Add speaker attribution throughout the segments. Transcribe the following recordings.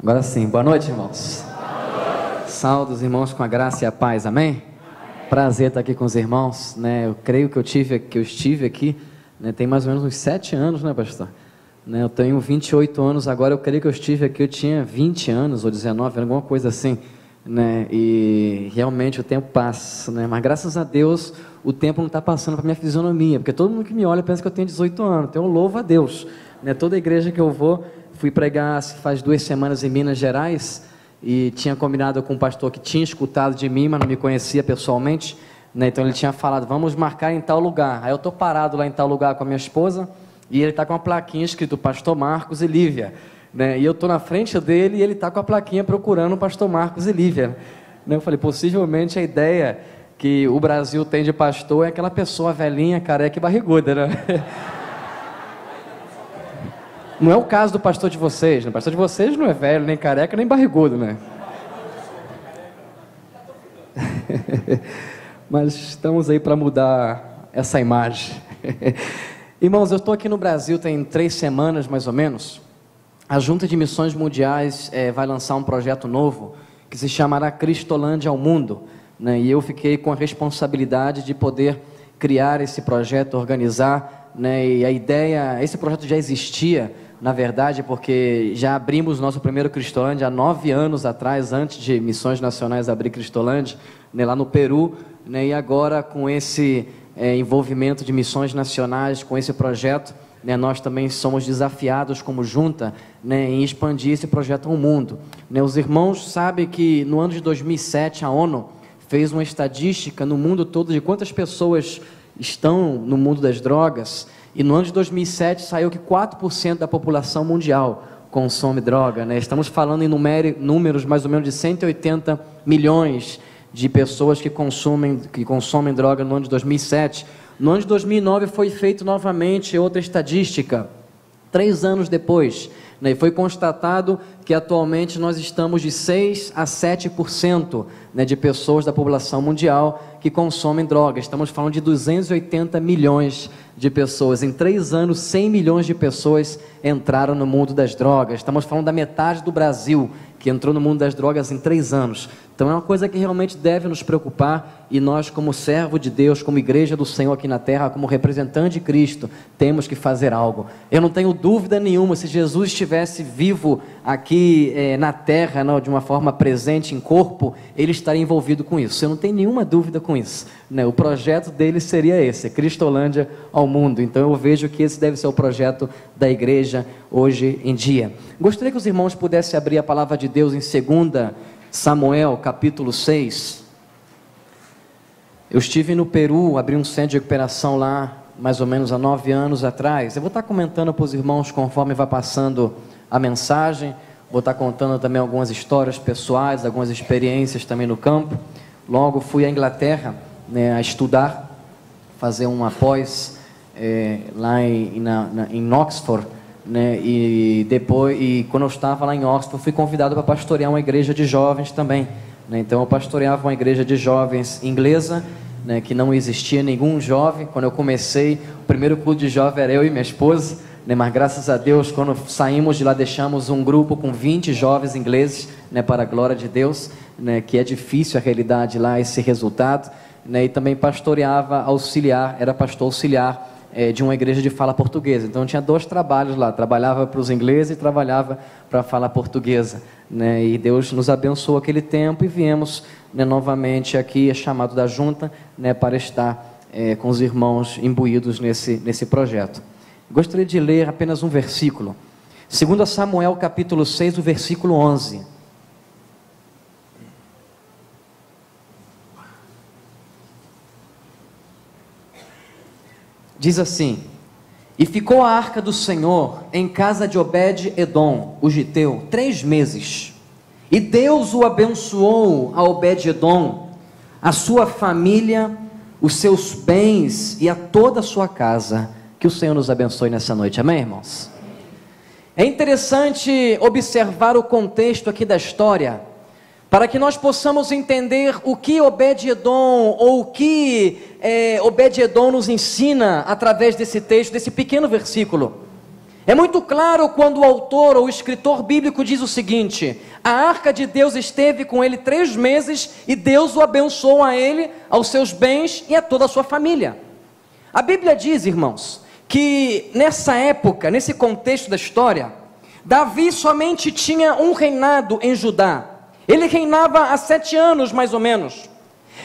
Speaker 1: Agora sim, boa noite, irmãos. Saúdos, irmãos, com a graça e a paz, amém? Prazer estar aqui com os irmãos, né? Eu creio que eu estive aqui, né? Tem mais ou menos uns 7 anos, né, pastor? Né? Eu tenho 28 anos agora, eu creio que eu estive aqui, eu tinha 20 anos ou 19, alguma coisa assim, né? E realmente o tempo passa, né? Mas graças a Deus o tempo não está passando para minha fisionomia, porque todo mundo que me olha pensa que eu tenho 18 anos, então eu louvo a Deus, né? Toda igreja que eu vou, fui pregar faz 2 semanas em Minas Gerais e tinha combinado com um pastor que tinha escutado de mim, mas não me conhecia pessoalmente, né? Então ele tinha falado, vamos marcar em tal lugar. Aí eu estou parado lá em tal lugar com a minha esposa e ele está com uma plaquinha escrito Pastor Marcos e Lívia, né? E eu estou na frente dele e ele está com a plaquinha procurando o Pastor Marcos e Lívia, né? Eu falei, possivelmente a ideia que o Brasil tem de pastor é aquela pessoa velhinha, careca e barriguda, né? Não é o caso do pastor de vocês, né? O pastor de vocês não é velho, nem careca, nem barrigudo, né? Mas estamos aí para mudar essa imagem. Irmãos, eu estou aqui no Brasil tem 3 semanas, mais ou menos. A Junta de Missões Mundiais vai lançar um projeto novo que se chamará Cristolândia ao Mundo, né? E eu fiquei com a responsabilidade de poder criar esse projeto, organizar, né? E a ideia, esse projeto já existia, na verdade, porque já abrimos nosso primeiro Cristolândia há 9 anos atrás, antes de Missões Nacionais abrir Cristolândia, né, lá no Peru, né? E agora com esse envolvimento de missões nacionais, com esse projeto, né, nós também somos desafiados como junta, né, em expandir esse projeto ao mundo, né? Os irmãos sabem que no ano de 2007 a ONU fez uma estatística no mundo todo de quantas pessoas estão no mundo das drogas, e no ano de 2007 saiu que 4% da população mundial consome droga, né? Estamos falando em números mais ou menos de 180 milhões de pessoas que consomem droga no ano de 2007. No ano de 2009 foi feito novamente outra estatística, 3 anos depois, né? E foi constatado que atualmente nós estamos de 6 a 7%, né, de pessoas da população mundial que consomem droga. Estamos falando de 280 milhões de pessoas. Em 3 anos, 100 milhões de pessoas entraram no mundo das drogas. Estamos falando da metade do Brasil que entrou no mundo das drogas em 3 anos. Então é uma coisa que realmente deve nos preocupar, e nós, como servo de Deus, como igreja do Senhor aqui na terra, como representante de Cristo, temos que fazer algo. Eu não tenho dúvida nenhuma, se Jesus estivesse vivo aqui na terra, não, de uma forma presente em corpo, ele estaria envolvido com isso. Eu não tenho nenhuma dúvida com isso, né? O projeto dele seria esse, Cristolândia ao mundo. Então eu vejo que esse deve ser o projeto da igreja hoje em dia. Gostaria que os irmãos pudessem abrir a palavra de Deus em 2 Samuel, capítulo 6. Eu estive no Peru, abri um centro de recuperação lá, mais ou menos há 9 anos atrás. Eu vou estar comentando para os irmãos conforme vai passando a mensagem. Vou estar contando também algumas histórias pessoais, algumas experiências também no campo. Logo fui à Inglaterra, né, a estudar, fazer uma pós lá em Oxford, né? E quando eu estava lá em Oxford, fui convidado para pastorear uma igreja de jovens também, né? Então eu pastoreava uma igreja de jovens inglesa, né, que não existia nenhum jovem. Quando eu comecei, o primeiro culto de jovem era eu e minha esposa, né? Mas graças a Deus, quando saímos de lá, deixamos um grupo com 20 jovens ingleses, né, para a glória de Deus, né, que é difícil a realidade lá, esse resultado, né? E também era pastor auxiliar de uma igreja de fala portuguesa. Então eu tinha 2 trabalhos lá, trabalhava para os ingleses e trabalhava para a fala portuguesa, né? E Deus nos abençoou aquele tempo e viemos, né, novamente aqui, chamado da junta, né, para estar com os irmãos imbuídos nesse projeto. Gostaria de ler apenas um versículo, 2 Samuel capítulo 6, o versículo 11. Diz assim: e ficou a arca do Senhor em casa de Obed-edom, o giteu, 3 meses. E Deus o abençoou a Obed-edom, a sua família, os seus bens e a toda a sua casa. Que o Senhor nos abençoe nessa noite, amém, irmãos? É interessante observar o contexto aqui da história, para que nós possamos entender o que Obed-edom, ou o que Obed-edom nos ensina através desse texto, desse pequeno versículo. É muito claro quando o autor ou o escritor bíblico diz o seguinte: a arca de Deus esteve com ele 3 meses e Deus o abençoou a ele, aos seus bens e a toda a sua família. A Bíblia diz, irmãos, que nessa época, nesse contexto da história, Davi somente tinha um reinado em Judá. Ele reinava há 7 anos mais ou menos.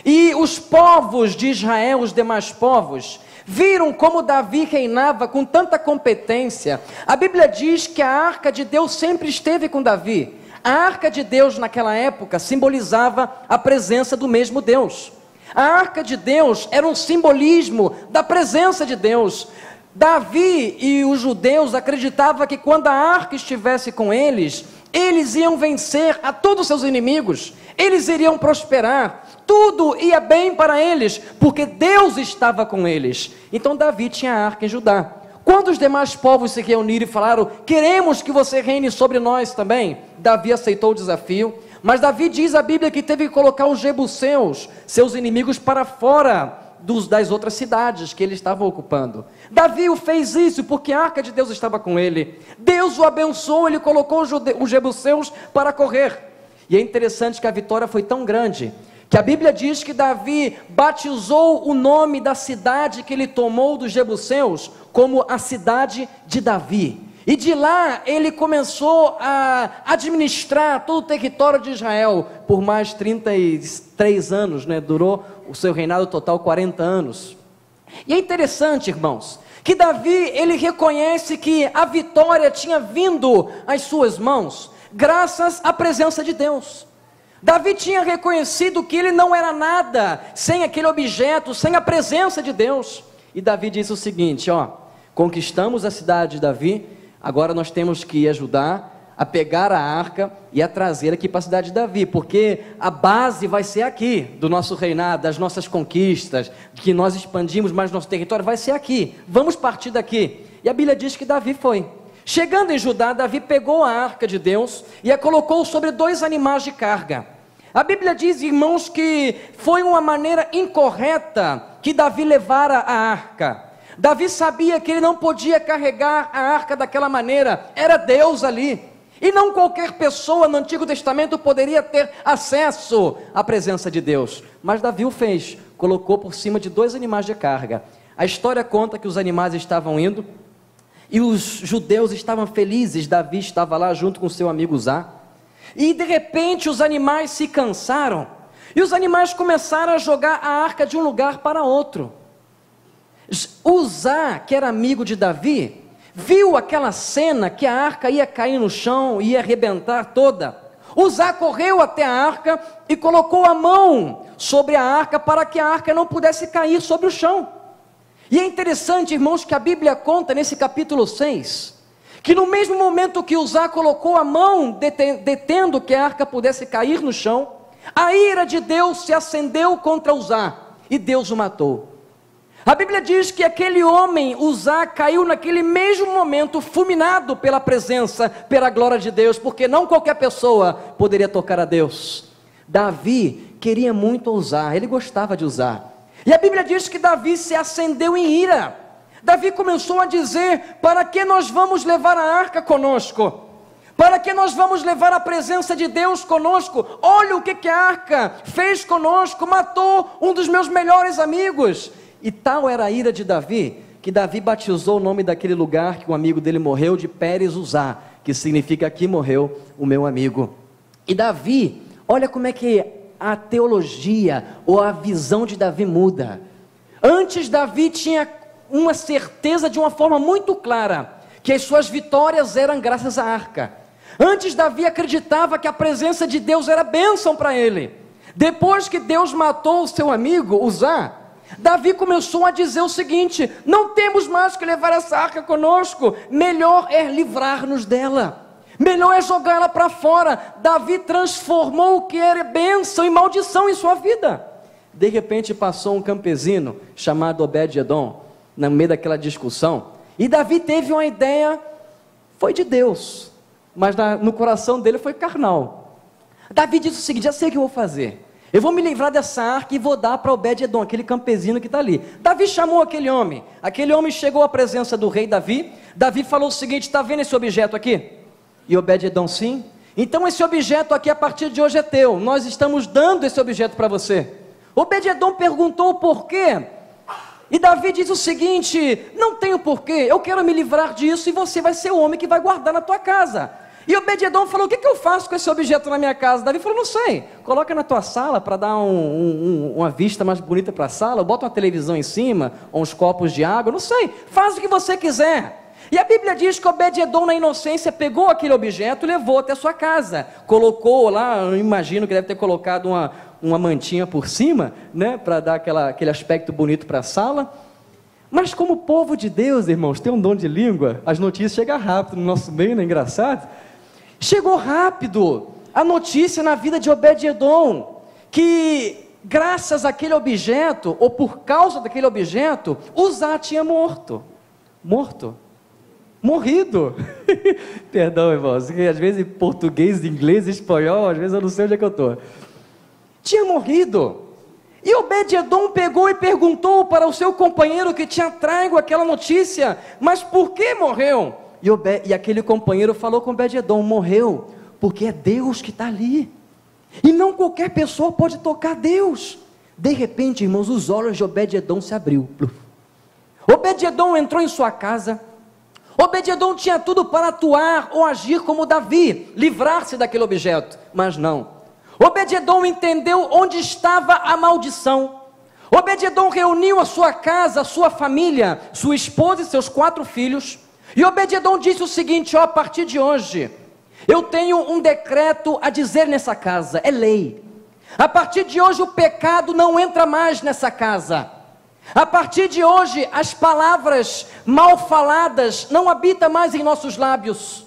Speaker 1: E os povos de Israel, os demais povos, viram como Davi reinava com tanta competência. A Bíblia diz que a arca de Deus sempre esteve com Davi. A arca de Deus naquela época simbolizava a presença do mesmo Deus. A arca de Deus era um simbolismo da presença de Deus. Davi e os judeus acreditavam que quando a arca estivesse com eles, eles iam vencer a todos os seus inimigos, eles iriam prosperar, tudo ia bem para eles, porque Deus estava com eles. Então Davi tinha a arca em Judá. Quando os demais povos se reuniram e falaram: queremos que você reine sobre nós também, Davi aceitou o desafio. Mas Davi diz a Bíblia que teve que colocar os jebuseus, seus inimigos, para fora das outras cidades que ele estava ocupando. Davi o fez isso porque a arca de Deus estava com ele. Deus o abençoou, ele colocou os jebuseus para correr. E é interessante que a vitória foi tão grande, que a Bíblia diz que Davi batizou o nome da cidade que ele tomou dos jebuseus como a cidade de Davi. E de lá ele começou a administrar todo o território de Israel por mais 33 anos, durou o seu reinado total 40 anos. E é interessante, irmãos, que Davi, ele reconhece que a vitória tinha vindo às suas mãos graças à presença de Deus. Davi tinha reconhecido que ele não era nada sem aquele objeto, sem a presença de Deus. E Davi disse o seguinte: conquistamos a cidade de Davi, agora nós temos que ajudar a pegar a arca e a trazer aqui para a cidade de Davi, porque a base vai ser aqui, do nosso reinado, das nossas conquistas, que nós expandimos mais nosso território, vai ser aqui, vamos partir daqui. E a Bíblia diz que Davi foi. Chegando em Judá, Davi pegou a arca de Deus e a colocou sobre 2 animais de carga. A Bíblia diz, irmãos, que foi uma maneira incorreta que Davi levara a arca. Davi sabia que ele não podia carregar a arca daquela maneira, era Deus ali. E não qualquer pessoa no Antigo Testamento poderia ter acesso à presença de Deus. Mas Davi o fez, colocou por cima de 2 animais de carga. A história conta que os animais estavam indo e os judeus estavam felizes. Davi estava lá junto com seu amigo Uzá. E de repente os animais se cansaram e os animais começaram a jogar a arca de um lugar para outro. Uzá, que era amigo de Davi, viu aquela cena que a arca ia cair no chão, ia arrebentar toda. Uzá correu até a arca e colocou a mão sobre a arca para que a arca não pudesse cair sobre o chão. E é interessante, irmãos, que a Bíblia conta nesse capítulo 6, que no mesmo momento que Uzá colocou a mão detendo que a arca pudesse cair no chão, a ira de Deus se acendeu contra Uzá e Deus o matou. A Bíblia diz que aquele homem, Uzá, caiu naquele mesmo momento fulminado pela presença, pela glória de Deus, porque não qualquer pessoa poderia tocar a Deus. Davi queria muito Uzá, ele gostava de Uzá. E a Bíblia diz que Davi se acendeu em ira. Davi começou a dizer: para que nós vamos levar a arca conosco? Para que nós vamos levar a presença de Deus conosco? Olha o que a arca fez conosco, matou um dos meus melhores amigos. E tal era a ira de Davi, que Davi batizou o nome daquele lugar que um amigo dele morreu de Pérez Uzá, que significa: aqui morreu o meu amigo. E Davi, olha como é que a teologia ou a visão de Davi muda. Antes Davi tinha uma certeza de uma forma muito clara, que as suas vitórias eram graças à arca. Antes Davi acreditava que a presença de Deus era bênção para ele. Depois que Deus matou o seu amigo Uzá, Davi começou a dizer o seguinte: não temos mais que levar essa arca conosco, melhor é livrar-nos dela, melhor é jogá-la para fora. Davi transformou o que era bênção em maldição em sua vida. De repente passou um campesino chamado Obed-edom no meio daquela discussão, e Davi teve uma ideia, foi de Deus, mas no coração dele foi carnal. Davi disse o seguinte: já sei o que eu vou fazer, Eu vou me livrar dessa arca e vou dar para Obed-edom, aquele campesino que está ali. Davi chamou aquele homem chegou à presença do rei Davi. Davi falou o seguinte: está vendo esse objeto aqui? E Obed-edom, sim. Então esse objeto aqui a partir de hoje é teu, nós estamos dando esse objeto para você. Obed-edom perguntou o porquê, e Davi diz o seguinte: não tenho porquê, eu quero me livrar disso e você vai ser o homem que vai guardar na tua casa. E Obed-edom falou: o que eu faço com esse objeto na minha casa? Davi falou: não sei, coloca na tua sala para dar uma vista mais bonita para a sala, bota uma televisão em cima, ou uns copos de água, não sei, faz o que você quiser. E a Bíblia diz que Obed-edom, na inocência, pegou aquele objeto e levou até sua casa, colocou lá, eu imagino que deve ter colocado uma mantinha por cima, né, para dar aquele aspecto bonito para a sala. Mas como o povo de Deus, irmãos, tem um dom de língua, as notícias chegam rápido no nosso meio, não é engraçado? Chegou rápido a notícia na vida de Obed-edom, que graças àquele objeto, ou por causa daquele objeto, Uzá tinha morrido. Perdão, irmãos, que às vezes em português, inglês, espanhol, às vezes eu não sei onde é que eu estou. Tinha morrido. E Obed-edom pegou e perguntou para o seu companheiro que tinha trago aquela notícia: mas por que morreu? E aquele companheiro falou com Obed-edom: morreu porque é Deus que está ali, e não qualquer pessoa pode tocar Deus. De repente, irmãos, os olhos de Obed-edom se abriu. Obed-edom entrou em sua casa. Obed-edom tinha tudo para atuar ou agir como Davi, livrar-se daquele objeto, mas não. Obed-edom entendeu onde estava a maldição. Obed-edom reuniu a sua casa, a sua família, sua esposa e seus 4 filhos, e Obed-edom disse o seguinte: a partir de hoje, eu tenho um decreto a dizer nessa casa, é lei. A partir de hoje o pecado não entra mais nessa casa. A partir de hoje, as palavras mal faladas não habitam mais em nossos lábios.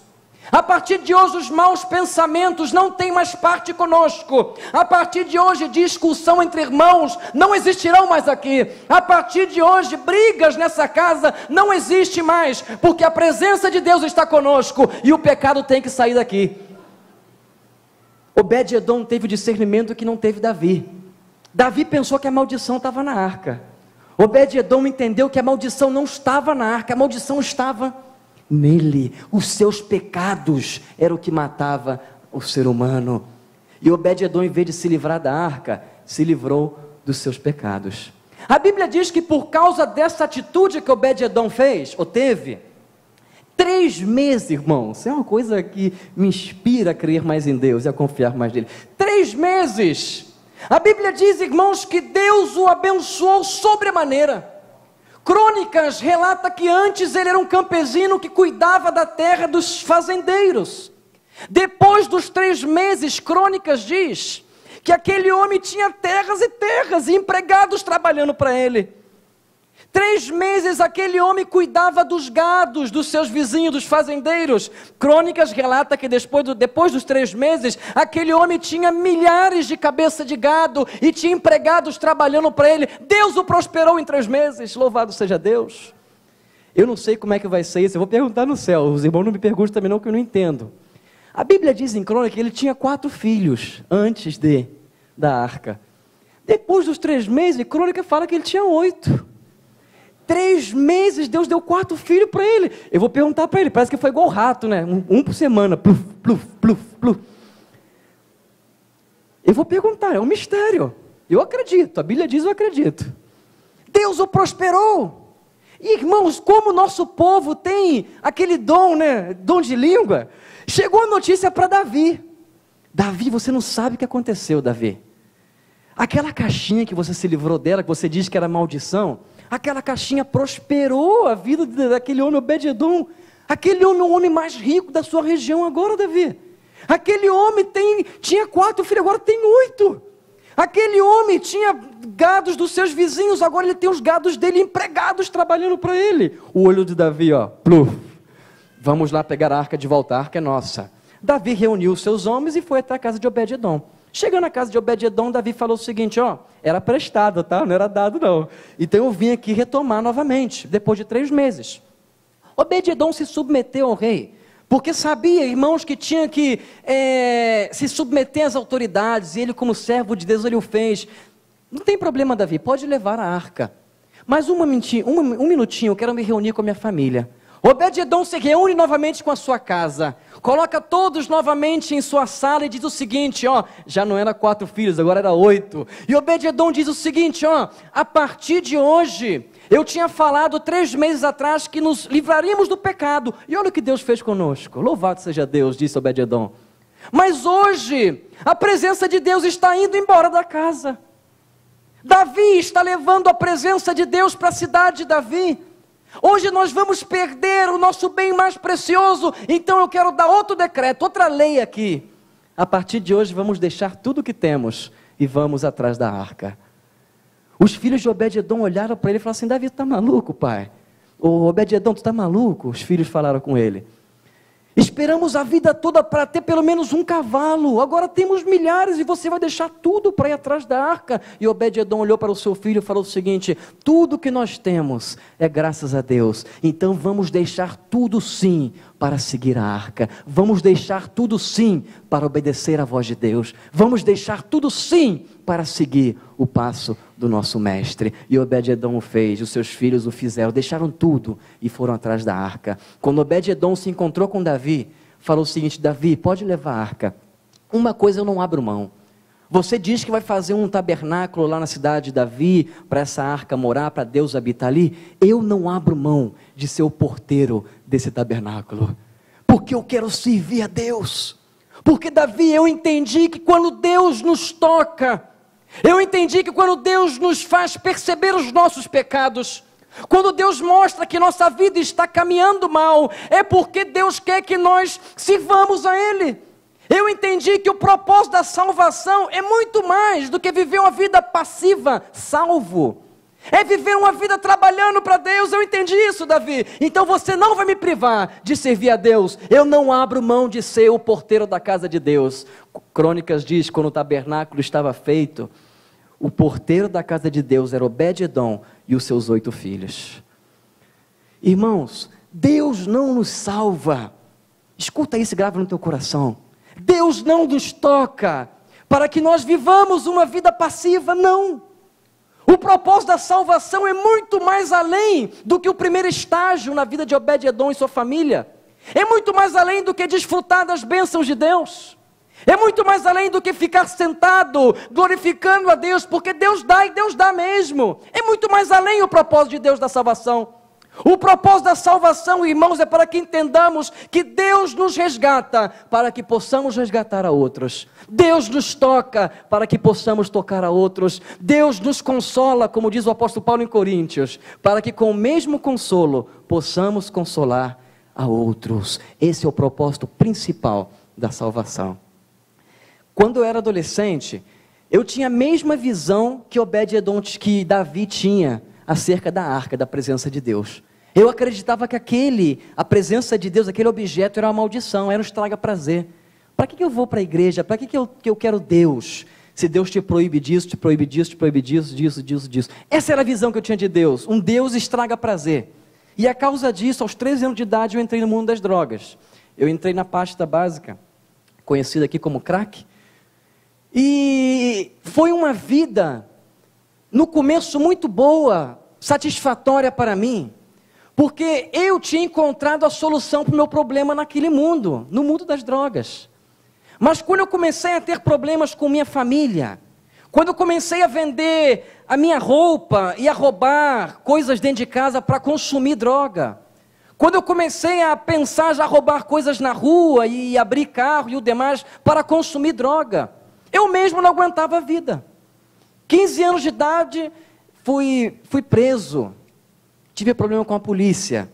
Speaker 1: A partir de hoje, os maus pensamentos não têm mais parte conosco. A partir de hoje, discussão entre irmãos não existirão mais aqui. A partir de hoje, brigas nessa casa não existe mais, porque a presença de Deus está conosco e o pecado tem que sair daqui. Obed-edom teve o discernimento que não teve Davi. Davi pensou que a maldição estava na arca. Obed-edom entendeu que a maldição não estava na arca, a maldição estava nele. Os seus pecados eram o que matava o ser humano. E Obed-edom, em vez de se livrar da arca, se livrou dos seus pecados. A Bíblia diz que por causa dessa atitude que Obed-edom fez, ou teve, 3 meses, irmãos, é uma coisa que me inspira a crer mais em Deus e a confiar mais nele. 3 meses. A Bíblia diz, irmãos, que Deus o abençoou sobremaneira. Crônicas relata que antes ele era um campesino que cuidava da terra dos fazendeiros. Depois dos 3 meses, Crônicas diz que aquele homem tinha terras e terras e empregados trabalhando para ele. 3 meses aquele homem cuidava dos gados, dos seus vizinhos, dos fazendeiros. Crônicas relata que depois dos 3 meses, aquele homem tinha milhares de cabeças de gado e tinha empregados trabalhando para ele. Deus o prosperou em 3 meses, louvado seja Deus. Eu não sei como é que vai ser isso, eu vou perguntar no céu, os irmãos não me perguntam também não, que eu não entendo. A Bíblia diz em Crônicas que ele tinha 4 filhos antes da arca. Depois dos 3 meses, Crônica fala que ele tinha 8. 3 meses, Deus deu 4 filhos para ele. Eu vou perguntar para ele, parece que foi igual rato, né? Um por semana, pluf, pluf, pluf, pluf. Eu vou perguntar, é um mistério. Eu acredito, a Bíblia diz, eu acredito. Deus o prosperou. E, irmãos, como o nosso povo tem aquele dom, né? Dom de língua. Chegou a notícia para Davi. Davi, você não sabe o que aconteceu, Davi. Aquela caixinha que você se livrou dela, que você diz que era maldição, aquela caixinha prosperou a vida daquele homem Obed-edom. Aquele homem é o homem mais rico da sua região agora, Davi. Aquele homem tinha 4 filhos, agora tem 8. Aquele homem tinha gados dos seus vizinhos, agora ele tem os gados dele empregados trabalhando para ele. O olho de Davi, ó, pluf. Vamos lá pegar a arca de volta, a arca é nossa. Davi reuniu os seus homens e foi até a casa de Obed-edom. Chegando na casa de Obed-edom, Davi falou o seguinte, ó, era prestado, tá? Não era dado não. Então eu vim aqui retomar novamente, depois de 3 meses. Obed-edom se submeteu ao rei, porque sabia, irmãos, que tinha que se submeter às autoridades, e ele, como servo de Deus, ele o fez. Não tem problema, Davi, pode levar a arca, mas um minutinho, eu quero me reunir com a minha família. Obed-edom se reúne novamente com a sua casa, coloca todos novamente em sua sala e diz o seguinte, já não era 4 filhos, agora era 8, e Obed-edom diz o seguinte, a partir de hoje, eu tinha falado 3 meses atrás que nos livraríamos do pecado, e olha o que Deus fez conosco, louvado seja Deus, disse Obed-edom, mas hoje, a presença de Deus está indo embora da casa, Davi está levando a presença de Deus para a cidade de Davi, hoje nós vamos perder o nosso bem mais precioso, então eu quero dar outro decreto, outra lei aqui. A partir de hoje vamos deixar tudo o que temos e vamos atrás da arca. Os filhos de Obed-edom olharam para ele e falaram assim, Davi, tu está maluco, pai? Ô Obed-edom, tu está maluco? Os filhos falaram com ele. Esperamos a vida toda para ter pelo menos um cavalo, agora temos milhares e você vai deixar tudo para ir atrás da arca. E Obed-edom olhou para o seu filho e falou o seguinte, tudo que nós temos é graças a Deus, então vamos deixar tudo sim para seguir a arca, vamos deixar tudo sim para obedecer à voz de Deus, vamos deixar tudo sim para seguir o passo do nosso mestre. E Obed-edom o fez, os seus filhos o fizeram, deixaram tudo e foram atrás da arca. Quando Obed-edom se encontrou com Davi, falou o seguinte, Davi, pode levar a arca, uma coisa eu não abro mão, você diz que vai fazer um tabernáculo lá na cidade de Davi, para essa arca morar, para Deus habitar ali, eu não abro mão de ser o porteiro desse tabernáculo, porque eu quero servir a Deus, porque Davi, eu entendi que quando Deus nos toca, eu entendi que quando Deus nos faz perceber os nossos pecados, quando Deus mostra que nossa vida está caminhando mal, é porque Deus quer que nós sirvamos a Ele. Eu entendi que o propósito da salvação é muito mais do que viver uma vida passiva, salvo. É viver uma vida trabalhando para Deus, eu entendi isso, Davi. Então você não vai me privar de servir a Deus. Eu não abro mão de ser o porteiro da casa de Deus. Crônicas diz, quando o tabernáculo estava feito, o porteiro da casa de Deus era Obed-edom e os seus 8 filhos. Irmãos, Deus não nos salva. Escuta isso e grava no teu coração. Deus não nos toca para que nós vivamos uma vida passiva, não. O propósito da salvação é muito mais além do que o primeiro estágio na vida de Obed-edom e sua família. É muito mais além do que desfrutar das bênçãos de Deus. É muito mais além do que ficar sentado, glorificando a Deus, porque Deus dá e Deus dá mesmo. É muito mais além o propósito de Deus da salvação. O propósito da salvação, irmãos, é para que entendamos que Deus nos resgata, para que possamos resgatar a outros. Deus nos toca, para que possamos tocar a outros. Deus nos consola, como diz o apóstolo Paulo em Coríntios, para que com o mesmo consolo, possamos consolar a outros. Esse é o propósito principal da salvação. Quando eu era adolescente, eu tinha a mesma visão que Obed-edom, que Davi tinha, acerca da arca, da presença de Deus. Eu acreditava que a presença de Deus, aquele objeto era uma maldição, era um estraga-prazer. Para que eu vou para a igreja? Para que eu quero Deus? Se Deus te proíbe disso, te proíbe disso, te proíbe disso, disso. Essa era a visão que eu tinha de Deus, um Deus estraga-prazer. E a causa disso, aos 13 anos de idade, eu entrei no mundo das drogas. Eu entrei na pasta básica, conhecida aqui como crack. E foi uma vida, no começo, muito boa, satisfatória para mim, porque eu tinha encontrado a solução para o meu problema naquele mundo, no mundo das drogas. Mas quando eu comecei a ter problemas com minha família, quando eu comecei a vender a minha roupa e a roubar coisas dentro de casa para consumir droga, quando eu comecei a pensar já roubar coisas na rua e abrir carro e o demais para consumir droga, eu mesmo não aguentava a vida. 15 anos de idade, fui preso, tive problema com a polícia.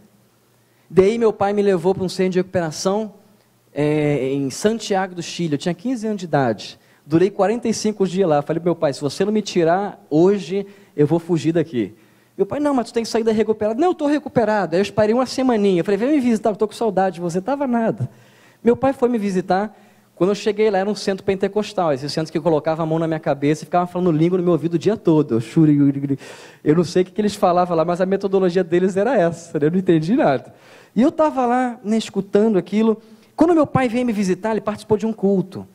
Speaker 1: Daí meu pai me levou para um centro de recuperação em Santiago do Chile. Eu tinha 15 anos de idade, durei 45 dias lá. Falei para meu pai, se você não me tirar hoje, eu vou fugir daqui. Meu pai, não, mas tu tem que sair da recuperada. Não, eu estou recuperado. Aí eu esperei uma semaninha, eu falei, vem me visitar, eu estou com saudade de você. Estava nada. Meu pai foi me visitar. Quando eu cheguei lá, era um centro pentecostal, esse centro que colocava a mão na minha cabeça e ficava falando língua no meu ouvido o dia todo. Eu não sei o que eles falavam lá, mas a metodologia deles era essa, eu não entendi nada. E eu estava lá, né, escutando aquilo. Quando meu pai veio me visitar, ele participou de um culto.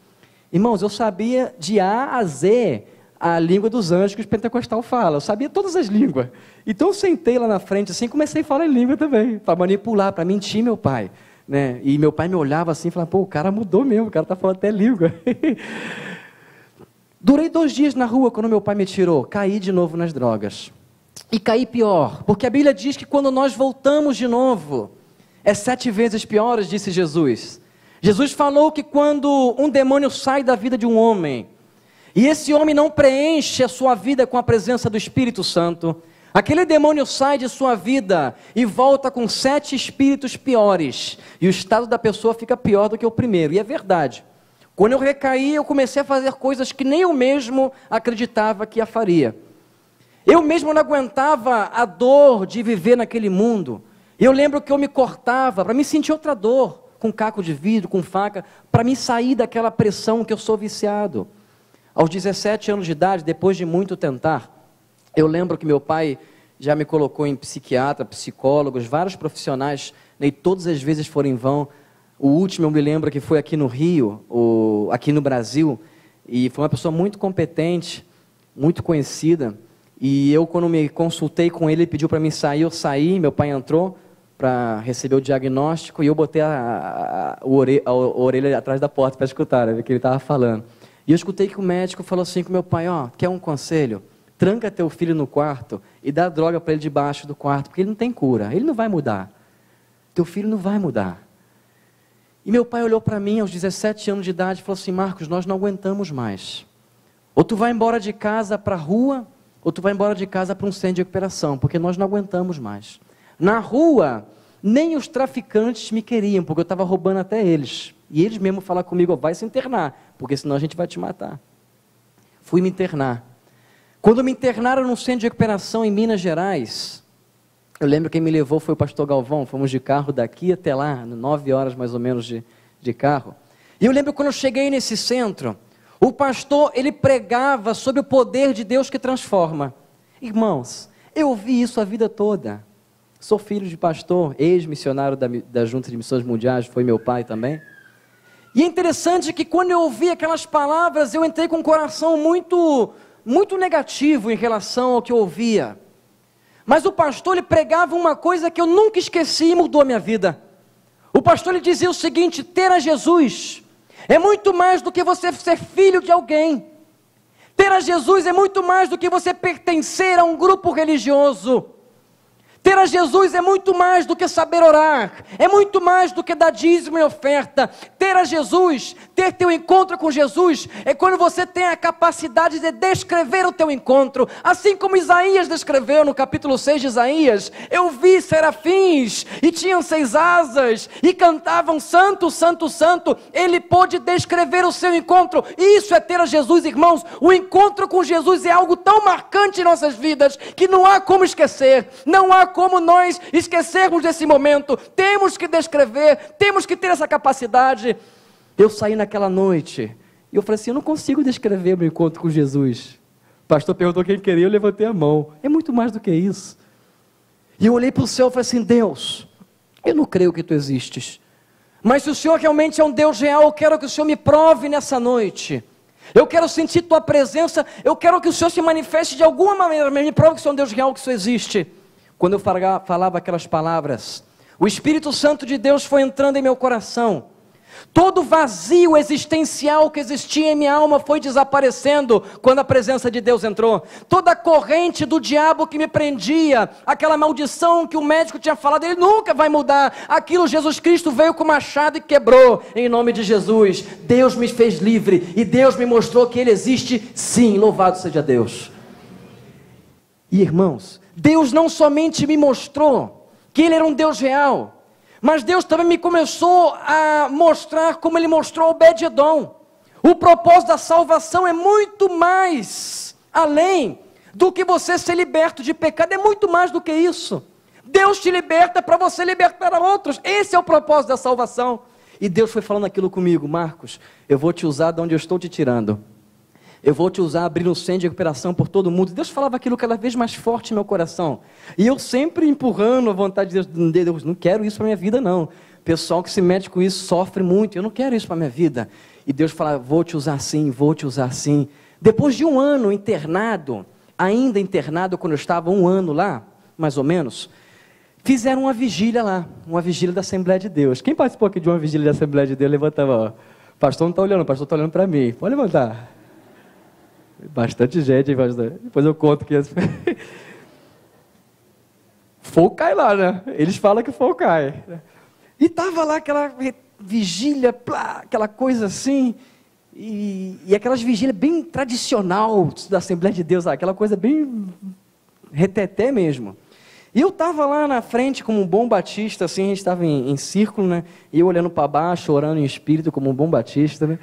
Speaker 1: Irmãos, eu sabia de A a Z a língua dos anjos que os pentecostais falam. Eu sabia todas as línguas. Então eu sentei lá na frente assim, comecei a falar em língua também, para manipular, para mentir meu pai. Né? E meu pai me olhava assim e falava, pô, o cara mudou mesmo, o cara está falando até língua. Durei 2 dias na rua quando meu pai me tirou, caí de novo nas drogas. E caí pior, porque a Bíblia diz que quando nós voltamos de novo, é 7 vezes pior, disse Jesus. Jesus falou que quando um demônio sai da vida de um homem, e esse homem não preenche a sua vida com a presença do Espírito Santo, aquele demônio sai de sua vida e volta com 7 espíritos piores, e o estado da pessoa fica pior do que o primeiro, e é verdade. Quando eu recaí, eu comecei a fazer coisas que nem eu mesmo acreditava que a faria. Eu mesmo não aguentava a dor de viver naquele mundo. Eu lembro que eu me cortava para me sentir outra dor, com caco de vidro, com faca, para me sair daquela pressão que eu sou viciado. Aos 17 anos de idade, depois de muito tentar, eu lembro que meu pai já me colocou em psiquiatra, psicólogos, vários profissionais, e todas as vezes foram em vão. O último eu me lembro que foi aqui no Rio, aqui no Brasil, e foi uma pessoa muito competente, muito conhecida, e eu quando me consultei com ele, ele pediu para mim sair, eu saí, meu pai entrou para receber o diagnóstico, e eu botei a orelha atrás da porta para escutar, né, o que ele estava falando. E eu escutei que o médico falou assim com meu pai, quer um conselho? Tranca teu filho no quarto e dá droga para ele debaixo do quarto, porque ele não tem cura, ele não vai mudar. Teu filho não vai mudar. E meu pai olhou para mim aos 17 anos de idade e falou assim, Marcos, nós não aguentamos mais. Ou tu vai embora de casa para a rua, ou tu vai embora de casa para um centro de recuperação, porque nós não aguentamos mais. Na rua, nem os traficantes me queriam, porque eu estava roubando até eles. E eles mesmo falaram comigo, vai se internar, porque senão a gente vai te matar. Fui me internar. Quando me internaram num centro de recuperação em Minas Gerais, eu lembro que quem me levou foi o pastor Galvão, fomos de carro daqui até lá, 9 horas mais ou menos de carro. E eu lembro quando eu cheguei nesse centro, o pastor, ele pregava sobre o poder de Deus que transforma. Irmãos, eu ouvi isso a vida toda. Sou filho de pastor, ex-missionário da Junta de Missões Mundiais, foi meu pai também. E é interessante que quando eu ouvi aquelas palavras, eu entrei com um coração muito negativo em relação ao que eu ouvia. Mas o pastor, ele pregava uma coisa que eu nunca esqueci e mudou a minha vida. O pastor, ele dizia o seguinte, ter a Jesus é muito mais do que você ser filho de alguém. Ter a Jesus é muito mais do que você pertencer a um grupo religioso. Ter a Jesus é muito mais do que saber orar, é muito mais do que dar dízimo e oferta. Ter a Jesus, ter teu encontro com Jesus, é quando você tem a capacidade de descrever o teu encontro, assim como Isaías descreveu no capítulo 6 de Isaías. Eu vi serafins, e tinham 6 asas, e cantavam santo, santo, santo. Ele pôde descrever o seu encontro, e isso é ter a Jesus, irmãos. O encontro com Jesus é algo tão marcante em nossas vidas, que não há como esquecer, não há como nós esquecermos desse momento. Temos que descrever, temos que ter essa capacidade. Eu saí naquela noite e eu falei assim, eu não consigo descrever meu encontro com Jesus. O pastor perguntou quem queria, eu levantei a mão. É muito mais do que isso. E eu olhei para o céu e falei assim, Deus, eu não creio que tu existes, mas se o Senhor realmente é um Deus real, eu quero que o Senhor me prove nessa noite. Eu quero sentir tua presença, eu quero que o Senhor se manifeste de alguma maneira, me prove que o Senhor é um Deus real, que o Senhor existe. Quando eu falava aquelas palavras, o Espírito Santo de Deus foi entrando em meu coração. Todo vazio existencial que existia em minha alma foi desaparecendo quando a presença de Deus entrou. Toda a corrente do diabo que me prendia, aquela maldição que o médico tinha falado, ele nunca vai mudar. Aquilo Jesus Cristo veio com o machado e quebrou, em nome de Jesus. Deus me fez livre e Deus me mostrou que Ele existe, sim, louvado seja Deus. E irmãos, Deus não somente me mostrou que Ele era um Deus real, mas Deus também me começou a mostrar como Ele mostrou Obed-Edom. O propósito da salvação é muito mais além do que você ser liberto de pecado, é muito mais do que isso. Deus te liberta para você libertar a outros, esse é o propósito da salvação. E Deus foi falando aquilo comigo: Marcos, eu vou te usar de onde eu estou te tirando. Eu vou te usar abrindo um centro de recuperação por todo mundo. Deus falava aquilo cada vez mais forte no meu coração. E eu sempre empurrando a vontade de Deus. Deus, não quero isso para minha vida, não. O pessoal que se mete com isso sofre muito. Eu não quero isso para minha vida. E Deus fala: vou te usar assim, vou te usar assim. Depois de um ano internado, ainda internado, quando eu estava 1 ano lá, mais ou menos, fizeram uma vigília lá, uma vigília da Assembleia de Deus. Quem participou aqui de uma vigília da Assembleia de Deus, levanta a mão. O pastor não está olhando, o pastor está olhando para mim. Pode levantar. Bastante gente, hein, pastor? Depois eu conto que fogo cai lá, né? Eles falam que fogo cai. E estava lá aquela vigília, plá, aquela coisa assim, e aquelas vigílias bem tradicional da Assembleia de Deus, aquela coisa bem reteté mesmo. E eu estava lá na frente como um bom batista, assim, a gente estava em círculo, né? E eu olhando para baixo, orando em espírito como um bom batista, né?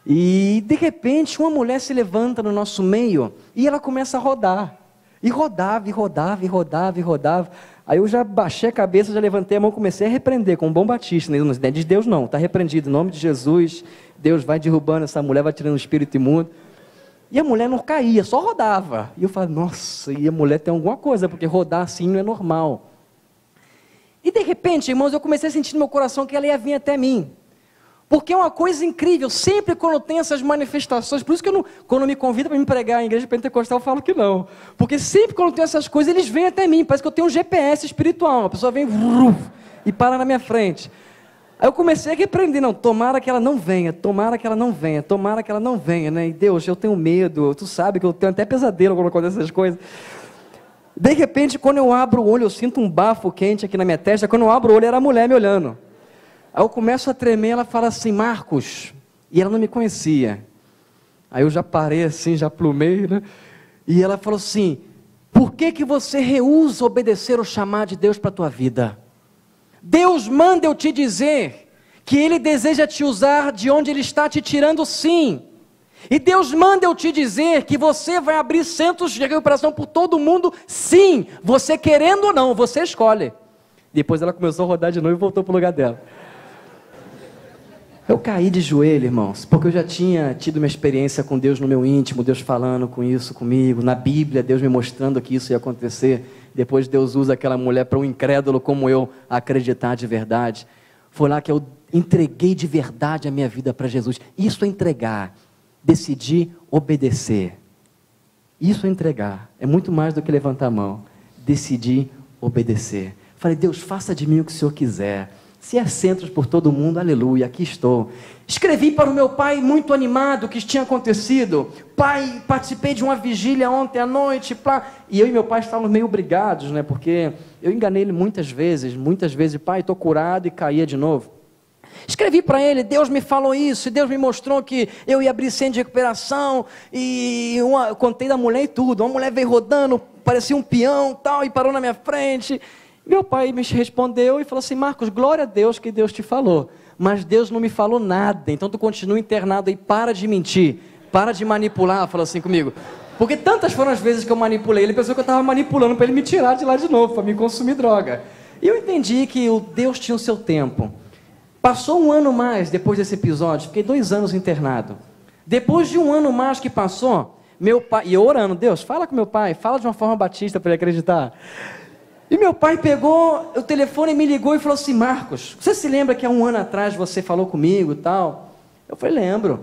Speaker 1: E de repente uma mulher se levanta no nosso meio e ela começa a rodar. E rodava, e rodava, e rodava, e rodava. Aí eu já baixei a cabeça, já levantei a mão, comecei a repreender como um bom batista. Não é de Deus não, está repreendido em nome de Jesus. Deus vai derrubando essa mulher, vai tirando o espírito imundo. E a mulher não caía, só rodava. E eu falei: nossa, e a mulher tem alguma coisa, porque rodar assim não é normal. E de repente, irmãos, eu comecei a sentir no meu coração que ela ia vir até mim. Porque é uma coisa incrível, sempre quando tem essas manifestações, por isso que quando me convidam para me pregar em igreja pentecostal, eu falo que não. Porque sempre quando tem essas coisas, eles vêm até mim, parece que eu tenho um GPS espiritual, a pessoa vem e para na minha frente. Aí eu comecei a repreender: não, tomara que ela não venha, tomara que ela não venha, tomara que ela não venha, né? E Deus, eu tenho medo, tu sabe que eu tenho até pesadelo quando acontecem essas coisas. De repente, quando eu abro o olho, eu sinto um bafo quente aqui na minha testa. Quando eu abro o olho, era a mulher me olhando. Aí eu começo a tremer, ela fala assim: Marcos, e ela não me conhecia. Aí eu já parei assim, já plumei, né? E ela falou assim: por que você rehúsa obedecer o chamado de Deus para a tua vida? Deus manda eu te dizer que Ele deseja te usar de onde Ele está te tirando, sim. E Deus manda eu te dizer que você vai abrir centros de recuperação por todo mundo, sim. Você querendo ou não, você escolhe. Depois ela começou a rodar de novo e voltou para o lugar dela. Eu caí de joelho, irmãos, porque eu já tinha tido uma experiência com Deus no meu íntimo, Deus falando com isso comigo, na Bíblia, Deus me mostrando que isso ia acontecer. Depois Deus usa aquela mulher para um incrédulo como eu acreditar de verdade. Foi lá que eu entreguei de verdade a minha vida para Jesus. Isso é entregar, decidir obedecer. Isso é entregar, é muito mais do que levantar a mão. Decidir obedecer. Falei: Deus, faça de mim o que o Senhor quiser. Se é centros por todo mundo, aleluia, aqui estou. Escrevi para o meu pai muito animado o que tinha acontecido. Pai, participei de uma vigília ontem à noite. E eu e meu pai estávamos meio brigados, né? Porque eu enganei ele muitas vezes, pai, estou curado, e caía de novo. Escrevi para ele: Deus me falou isso, Deus me mostrou que eu ia abrir centro de recuperação, e eu contei da mulher e tudo. Uma mulher veio rodando, parecia um peão, tal, e parou na minha frente. Meu pai me respondeu e falou assim: Marcos, glória a Deus que Deus te falou, mas Deus não me falou nada, então tu continua internado aí, para de mentir, para de manipular. Falou assim comigo, porque tantas foram as vezes que eu manipulei, ele pensou que eu estava manipulando para ele me tirar de lá de novo, para me consumir droga. E eu entendi que o Deus tinha o seu tempo. Passou 1 ano mais depois desse episódio, fiquei 2 anos internado. Depois de 1 ano mais que passou, meu pai, e eu orando: Deus, fala com meu pai, fala de uma forma batista para ele acreditar. E meu pai pegou o telefone e me ligou e falou assim: Marcos, você se lembra que há 1 ano atrás você falou comigo e tal? Eu falei: lembro.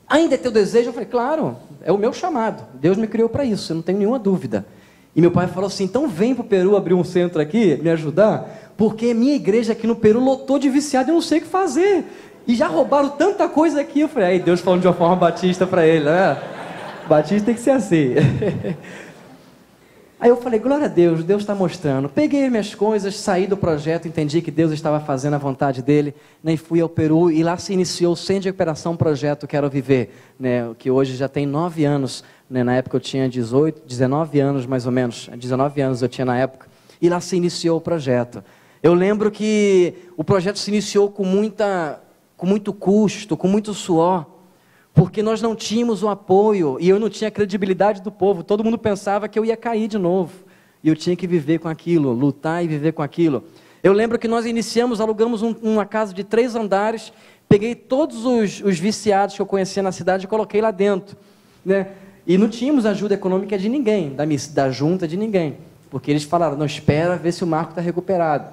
Speaker 1: Ainda é teu desejo? Eu falei: claro, é o meu chamado, Deus me criou para isso, eu não tenho nenhuma dúvida. E meu pai falou assim: então vem para o Peru abrir um centro aqui, me ajudar, porque minha igreja aqui no Peru lotou de viciado e eu não sei o que fazer. E já roubaram tanta coisa aqui. Eu falei: aí Deus falando de uma forma batista para ele, né? Batista tem que ser assim. Aí eu falei: glória a Deus, Deus está mostrando. Peguei minhas coisas, saí do projeto, entendi que Deus estava fazendo a vontade dele, né, e fui ao Peru, e lá se iniciou o Centro de Recuperação Projeto Quero Viver, né, que hoje já tem 9 anos, né, na época eu tinha 19 anos mais ou menos, 19 anos eu tinha na época, e lá se iniciou o projeto. Eu lembro que o projeto se iniciou com muito custo, com muito suor, porque nós não tínhamos o apoio, e eu não tinha a credibilidade do povo. Todo mundo pensava que eu ia cair de novo, e eu tinha que viver com aquilo, lutar e viver com aquilo. Eu lembro que nós alugamos uma casa de 3 andares, peguei todos os viciados que eu conhecia na cidade e coloquei lá dentro, né? E não tínhamos ajuda econômica de ninguém, da junta de ninguém, porque eles falaram, não, espera ver se o Marco está recuperado.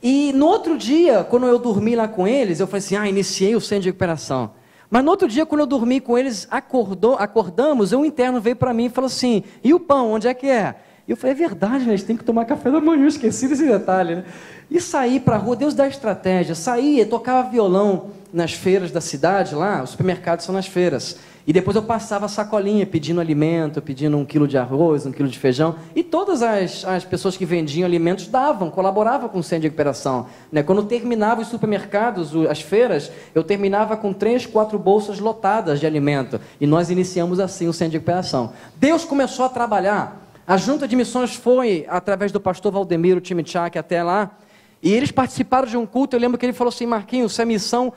Speaker 1: E no outro dia, quando eu dormi lá com eles, eu falei assim, iniciei o centro de recuperação. Mas no outro dia, quando eu dormi com eles, acordamos, um interno veio para mim e falou assim, e o pão, onde é que é? E eu falei, é verdade, né? Eles têm que tomar café da manhã, eu esqueci desse detalhe, né? E saí para a rua, Deus dá estratégia, saía, tocava violão nas feiras da cidade lá, os supermercados são nas feiras. E depois eu passava a sacolinha pedindo alimento, pedindo 1 quilo de arroz, 1 quilo de feijão. E todas as pessoas que vendiam alimentos colaboravam com o centro de recuperação, né? Quando terminava os supermercados, as feiras, eu terminava com 3, 4 bolsas lotadas de alimento. E nós iniciamos assim o centro de recuperação. Deus começou a trabalhar. A junta de missões foi, através do pastor Valdemiro Timichak, até lá. E eles participaram de um culto. Eu lembro que ele falou assim, Marquinhos, se a missão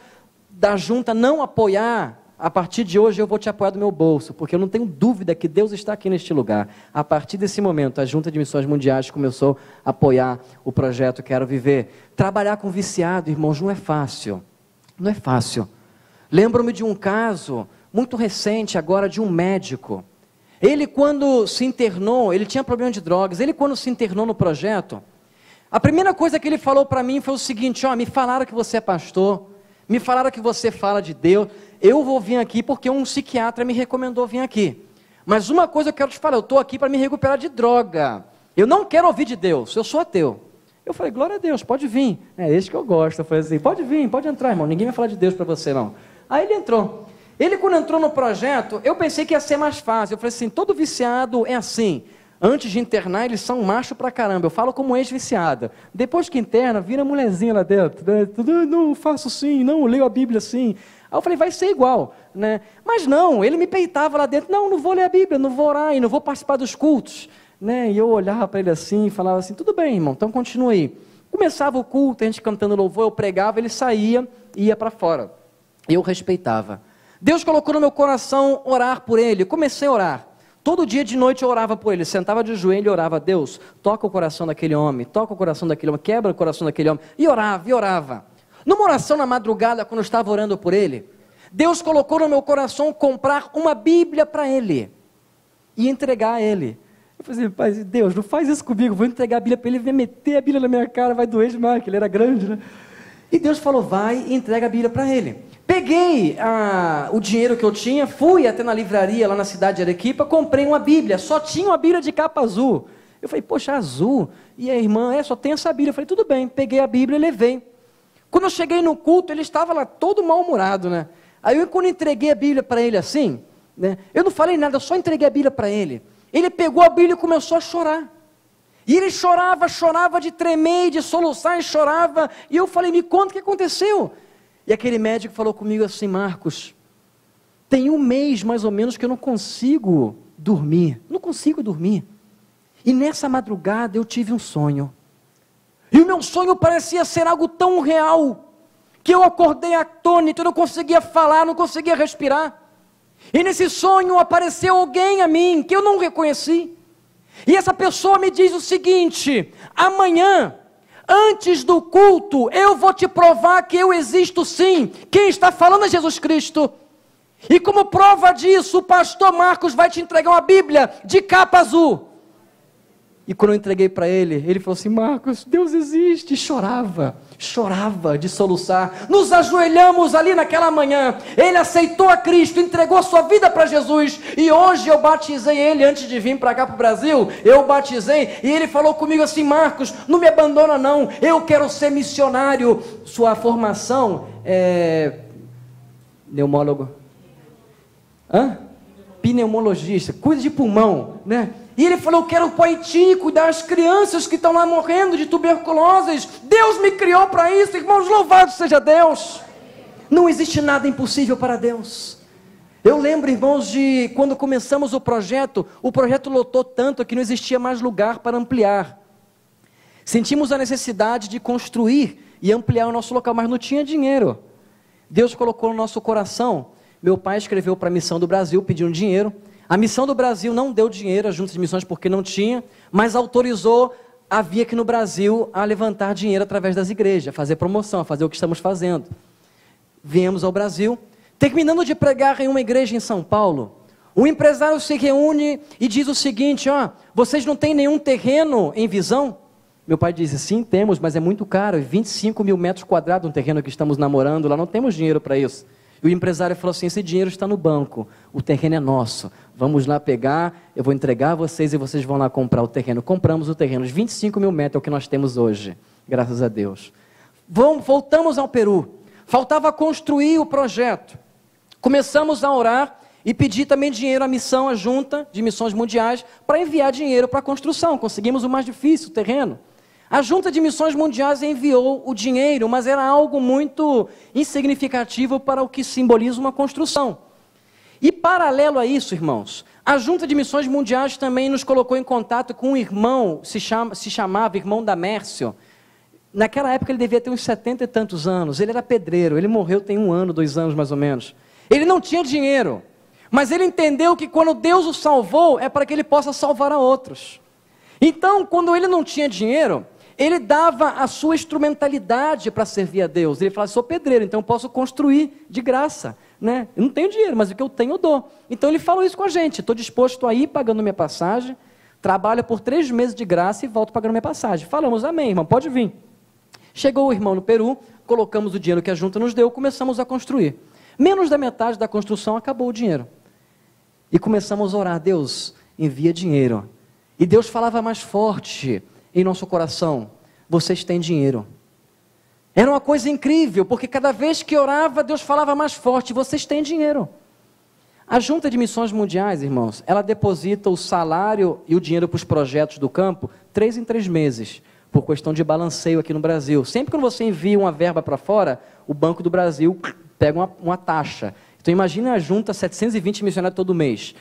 Speaker 1: da junta não apoiar, a partir de hoje eu vou te apoiar do meu bolso, porque eu não tenho dúvida que Deus está aqui neste lugar. A partir desse momento, a Junta de Missões Mundiais começou a apoiar o projeto Quero Viver. Trabalhar com viciado, irmãos, não é fácil. Não é fácil. Lembro-me de um caso muito recente agora de um médico. Ele quando se internou, ele tinha problema de drogas, ele quando se internou no projeto, a primeira coisa que ele falou para mim foi o seguinte, me falaram que você é pastor, me falaram que você fala de Deus, eu vou vir aqui porque um psiquiatra me recomendou vir aqui. Mas uma coisa eu quero te falar, eu estou aqui para me recuperar de droga. Eu não quero ouvir de Deus, eu sou ateu. Eu falei, glória a Deus, pode vir. É esse que eu gosto. Eu falei assim, pode vir, pode entrar, irmão, ninguém vai falar de Deus para você não. Aí ele entrou. Ele quando entrou no projeto, eu pensei que ia ser mais fácil. Eu falei assim, todo viciado é assim. Antes de internar, eles são macho pra caramba. Eu falo como ex-viciada. Depois que interna, vira mulherzinha lá dentro, né? Não, faço sim, não, leio a Bíblia sim. Aí eu falei, vai ser igual, né? Mas não, ele me peitava lá dentro, não vou ler a Bíblia, não vou orar e não vou participar dos cultos, né? E eu olhava para ele assim e falava assim, tudo bem, irmão, então continua aí. Começava o culto, a gente cantando louvor, eu pregava, ele saía e ia para fora. Eu respeitava. Deus colocou no meu coração orar por ele, eu comecei a orar. Todo dia de noite eu orava por ele, sentava de joelho e orava, Deus, toca o coração daquele homem, toca o coração daquele homem, quebra o coração daquele homem, e orava. Numa oração na madrugada, quando eu estava orando por ele, Deus colocou no meu coração comprar uma Bíblia para ele, e entregar a ele. Eu falei assim, pai, Deus, não faz isso comigo, vou entregar a Bíblia para ele, vai meter a Bíblia na minha cara, vai doer demais, que ele era grande, né? E Deus falou, vai e entrega a Bíblia para ele. Peguei o dinheiro que eu tinha, fui até na livraria lá na cidade de Arequipa, comprei uma Bíblia, só tinha uma Bíblia de capa azul. Eu falei, poxa, azul? E a irmã, só tem essa Bíblia. Eu falei, tudo bem, peguei a Bíblia e levei. Quando eu cheguei no culto, ele estava lá todo mal-humorado, né? Aí quando entreguei a Bíblia para ele assim, né? Eu não falei nada, eu só entreguei a Bíblia para ele. Ele pegou a Bíblia e começou a chorar. E ele chorava de tremer, de soluçar e chorava. E eu falei, me conta o que aconteceu. E aquele médico falou comigo assim, Marcos, tem 1 mês mais ou menos que eu não consigo dormir. Não consigo dormir. E nessa madrugada eu tive um sonho. E o meu sonho parecia ser algo tão real, que eu acordei atônito, eu não conseguia falar, não conseguia respirar. E nesse sonho apareceu alguém a mim, que eu não reconheci. E essa pessoa me diz o seguinte, amanhã, antes do culto, eu vou te provar que eu existo sim. Quem está falando é Jesus Cristo. E como prova disso, o pastor Marcos vai te entregar uma Bíblia de capa azul. E quando eu entreguei para ele, ele falou assim, Marcos, Deus existe. E chorava de soluçar. Nos ajoelhamos ali naquela manhã. Ele aceitou a Cristo, entregou a sua vida para Jesus. E hoje eu batizei ele antes de vir para cá para o Brasil. Eu batizei e ele falou comigo assim, Marcos, não me abandona não. Eu quero ser missionário. Sua formação é pneumólogo. Pneumologista, cuida de pulmão, né? E ele falou, eu quero ir para o Haiti, cuidar das crianças que estão lá morrendo de tuberculose. Deus me criou para isso, irmãos, louvado seja Deus. Não existe nada impossível para Deus. Eu lembro, irmãos, de quando começamos o projeto lotou tanto que não existia mais lugar para ampliar. Sentimos a necessidade de construir e ampliar o nosso local, mas não tinha dinheiro. Deus colocou no nosso coração. Meu pai escreveu para a Missão do Brasil pedindo dinheiro. A Missão do Brasil não deu dinheiro às juntas de missões porque não tinha, mas autorizou havia aqui no Brasil a levantar dinheiro através das igrejas, a fazer promoção, a fazer o que estamos fazendo. Viemos ao Brasil, terminando de pregar em uma igreja em São Paulo, o empresário se reúne e diz o seguinte: vocês não têm nenhum terreno em Visão? Meu pai disse: sim, temos, mas é muito caro, 25 mil metros quadrados um terreno que estamos namorando, lá não temos dinheiro para isso. E o empresário falou assim: esse dinheiro está no banco, o terreno é nosso, vamos lá pegar, eu vou entregar a vocês e vocês vão lá comprar o terreno. Compramos o terreno, os 25 mil metros é o que nós temos hoje, graças a Deus. Voltamos ao Peru, faltava construir o projeto, começamos a orar e pedir também dinheiro à missão, à junta de missões mundiais, para enviar dinheiro para a construção. Conseguimos o mais difícil, o terreno. A junta de missões mundiais enviou o dinheiro, mas era algo muito insignificativo para o que simboliza uma construção. E paralelo a isso, irmãos, a junta de missões mundiais também nos colocou em contato com um irmão, se chamava irmão Damércio. Naquela época ele devia ter uns 70 e tantos anos, ele era pedreiro, ele morreu tem 1 ano, 2 anos mais ou menos. Ele não tinha dinheiro, mas ele entendeu que quando Deus o salvou, é para que ele possa salvar a outros. Então, quando ele não tinha dinheiro, ele dava a sua instrumentalidade para servir a Deus. Ele falava: sou pedreiro, então eu posso construir de graça, né? Eu não tenho dinheiro, mas o que eu tenho eu dou. Então ele falou isso com a gente: estou disposto a ir pagando minha passagem, trabalho por 3 meses de graça e volto pagando minha passagem. Falamos: amém, irmão, pode vir. Chegou o irmão no Peru, colocamos o dinheiro que a junta nos deu, começamos a construir. Menos da metade da construção acabou o dinheiro. E começamos a orar: Deus, envia dinheiro. E Deus falava mais forte em nosso coração: vocês têm dinheiro. Era uma coisa incrível, porque cada vez que orava, Deus falava mais forte: vocês têm dinheiro. A junta de missões mundiais, irmãos, ela deposita o salário e o dinheiro para os projetos do campo 3 em 3 meses, por questão de balanceio aqui no Brasil. Sempre que você envia uma verba para fora, o Banco do Brasil pega uma taxa. Então imagina a junta, 720 missionários todo mês.